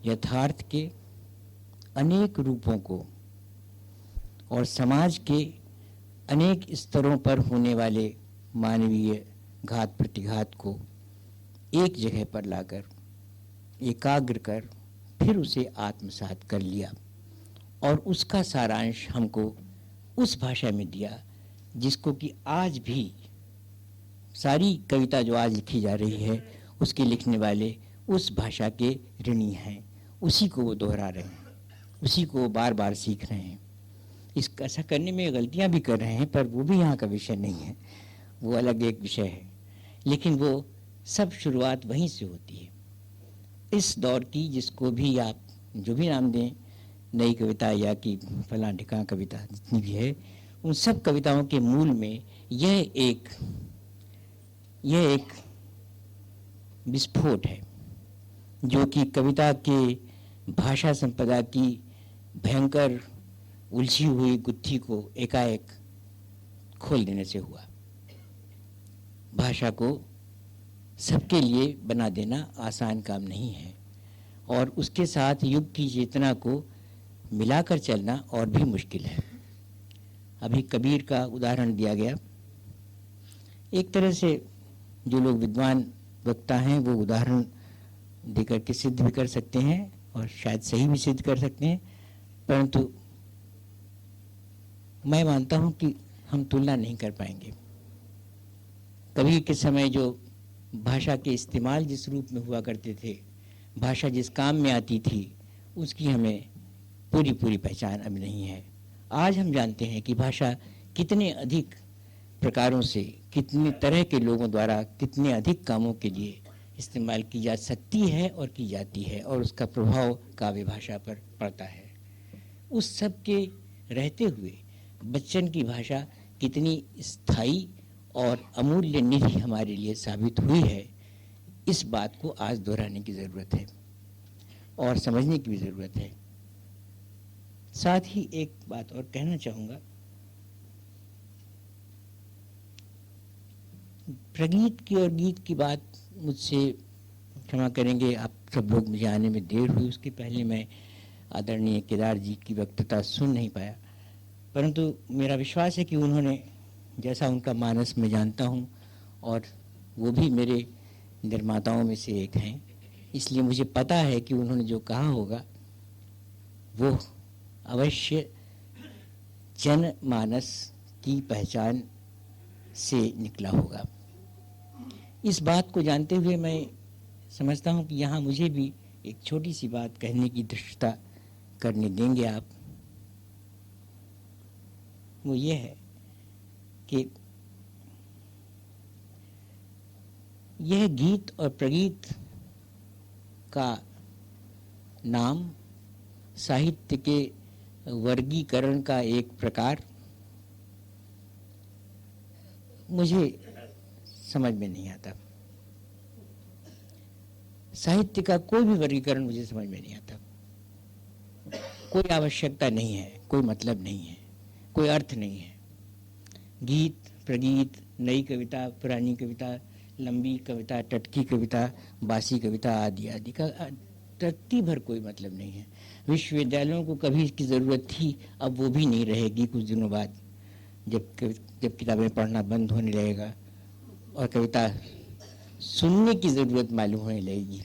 यथार्थ के अनेक रूपों को और समाज के अनेक स्तरों पर होने वाले मानवीय घात प्रतिघात को एक जगह पर लाकर, एकाग्र कर, फिर उसे आत्मसात कर लिया और उसका सारांश हमको उस भाषा में दिया जिसको कि आज भी सारी कविता जो आज लिखी जा रही है उसके लिखने वाले उस भाषा के ऋणी हैं, उसी को वो दोहरा रहे हैं, उसी को बार बार सीख रहे हैं। ऐसा करने में गलतियां भी कर रहे हैं, पर वो भी यहाँ का विषय नहीं है, वो अलग एक विषय है। लेकिन वो सब शुरुआत वहीं से होती है, इस दौर की, जिसको भी आप जो भी नाम दें, नई कविता या कि फलां ढिकां कविता जितनी भी है, उन सब कविताओं के मूल में यह एक विस्फोट है जो कि कविता के भाषा संपदा की भयंकर उलझी हुई गुत्थी को एकाएक खोल देने से हुआ। भाषा को सबके लिए बना देना आसान काम नहीं है और उसके साथ युग की चेतना को मिलाकर चलना और भी मुश्किल है। अभी कबीर का उदाहरण दिया गया। एक तरह से जो लोग विद्वान वक्ता हैं वो उदाहरण देकर के सिद्ध भी कर सकते हैं और शायद सही भी सिद्ध कर सकते हैं, परंतु मैं मानता हूं कि हम तुलना नहीं कर पाएंगे। कबीर के समय जो भाषा के इस्तेमाल जिस रूप में हुआ करते थे, भाषा जिस काम में आती थी, उसकी हमें पूरी पहचान अब नहीं है। आज हम जानते हैं कि भाषा कितने अधिक प्रकारों से, कितने तरह के लोगों द्वारा, कितने अधिक कामों के लिए इस्तेमाल की जा सकती है और की जाती है और उसका प्रभाव काव्य भाषा पर पड़ता है। उस सब के रहते हुए बच्चन की भाषा कितनी स्थायी और अमूल्य निधि हमारे लिए साबित हुई है, इस बात को आज दोहराने की ज़रूरत है और समझने की भी ज़रूरत है। साथ ही एक बात और कहना चाहूँगा, प्रगीत की और गीत की बात मुझसे क्षमा करेंगे आप सब लोग, मुझे आने में देर हुई, उसके पहले मैं आदरणीय केदार जी की वक्तृता सुन नहीं पाया, परंतु मेरा विश्वास है कि उन्होंने, जैसा उनका मानस मैं जानता हूँ और वो भी मेरे निर्माताओं में से एक हैं, इसलिए मुझे पता है कि उन्होंने जो कहा होगा वो अवश्य जनमानस की पहचान से निकला होगा। इस बात को जानते हुए मैं समझता हूँ कि यहाँ मुझे भी एक छोटी सी बात कहने की धृष्टता करने देंगे आप। वो ये है कि यह गीत और प्रगीत का नाम साहित्य के वर्गीकरण का एक प्रकार मुझे समझ में नहीं आता। साहित्य का कोई भी वर्गीकरण मुझे समझ में नहीं आता। कोई आवश्यकता नहीं है, कोई मतलब नहीं है, कोई अर्थ नहीं है। गीत, प्रगीत, नई कविता, पुरानी कविता, लंबी कविता, टटकी कविता, बासी कविता आदि आदि का रत्ती भर कोई मतलब नहीं है। विश्वविद्यालयों को कभी इसकी ज़रूरत थी, अब वो भी नहीं रहेगी कुछ दिनों बाद, जब किताबें पढ़ना बंद होने लगेगा और कविता सुनने की ज़रूरत मालूम होने लगेगी।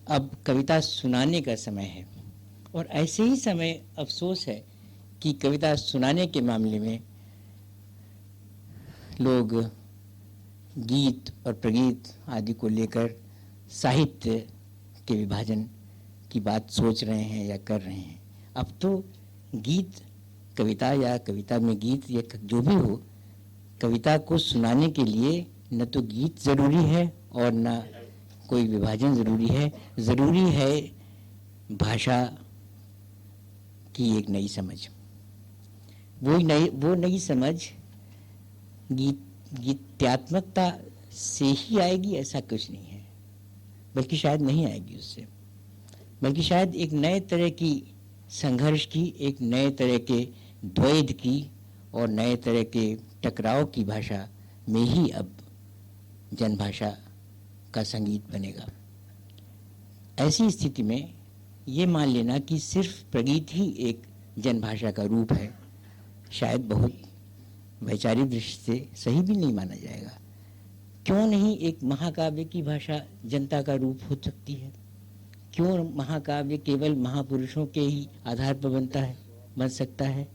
अब कविता सुनाने का समय है और ऐसे ही समय अफसोस है कि कविता सुनाने के मामले में लोग गीत और प्रगीत आदि को लेकर साहित्य के विभाजन की बात सोच रहे हैं या कर रहे हैं। अब तो गीत कविता या कविता में गीत या जो भी हो, कविता को सुनाने के लिए न तो गीत ज़रूरी है और न कोई विभाजन ज़रूरी है। ज़रूरी है भाषा की एक नई समझ। वो नई समझ गीत्यात्मकता से ही आएगी ऐसा कुछ नहीं है, बल्कि शायद नहीं आएगी उससे, बल्कि शायद एक नए तरह की संघर्ष की, एक नए तरह के द्वैध की और नए तरह के टकराव की भाषा में ही अब जनभाषा का संगीत बनेगा। ऐसी स्थिति में ये मान लेना कि सिर्फ प्रगीत ही एक जनभाषा का रूप है, शायद बहुत वैचारिक दृष्टि से सही भी नहीं माना जाएगा। क्यों नहीं एक महाकाव्य की भाषा जनता का रूप हो सकती है? क्यों महाकाव्य केवल महापुरुषों के ही आधार पर बन सकता है?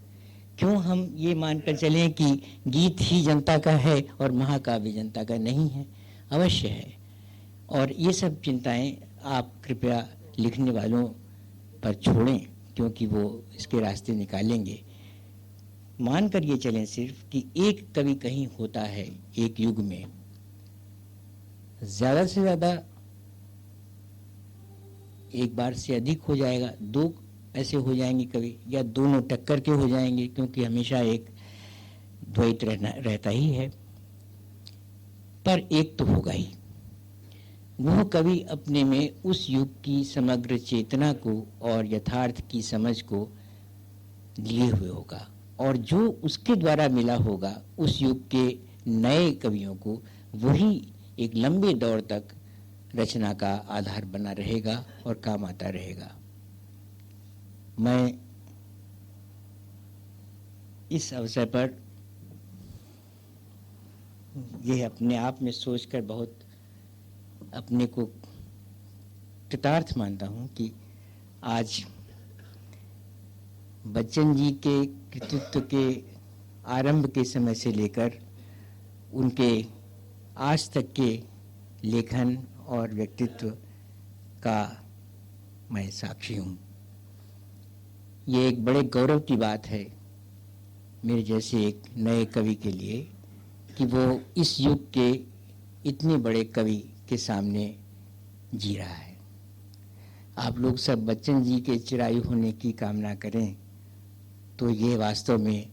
क्यों हम ये मानकर चलें कि गीत ही जनता का है और महाकाव्य जनता का नहीं है? अवश्य है। और ये सब चिंताएं आप कृपया लिखने वालों पर छोड़ें, क्योंकि वो इसके रास्ते निकालेंगे। मानकर ये चलें सिर्फ कि एक कवि कहीं होता है एक युग में, ज़्यादा से ज़्यादा एक बार से अधिक हो जाएगा, 2 ऐसे हो जाएंगे कवि, या दोनों टक्कर के हो जाएंगे, क्योंकि हमेशा एक द्वैत रहता ही है। पर एक तो होगा ही, वह कवि अपने में उस युग की समग्र चेतना को और यथार्थ की समझ को लिए हुए होगा, और जो उसके द्वारा मिला होगा उस युग के नए कवियों को, वही एक लंबे दौर तक रचना का आधार बना रहेगा और काम आता रहेगा। मैं इस अवसर पर यह अपने आप में सोचकर बहुत अपने को कृतार्थ मानता हूँ कि आज बच्चन जी के कृतित्व के आरंभ के समय से लेकर उनके आज तक के लेखन और व्यक्तित्व का मैं साक्षी हूँ। ये एक बड़े गौरव की बात है मेरे जैसे एक नए कवि के लिए कि वो इस युग के इतने बड़े कवि के सामने जी रहा है। आप लोग सब बच्चन जी के चिरायु होने की कामना करें तो ये वास्तव में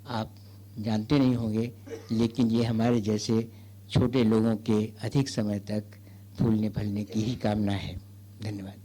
आप जानते नहीं होंगे, लेकिन ये हमारे जैसे छोटे लोगों के अधिक समय तक फूलने फलने की ही कामना है। धन्यवाद।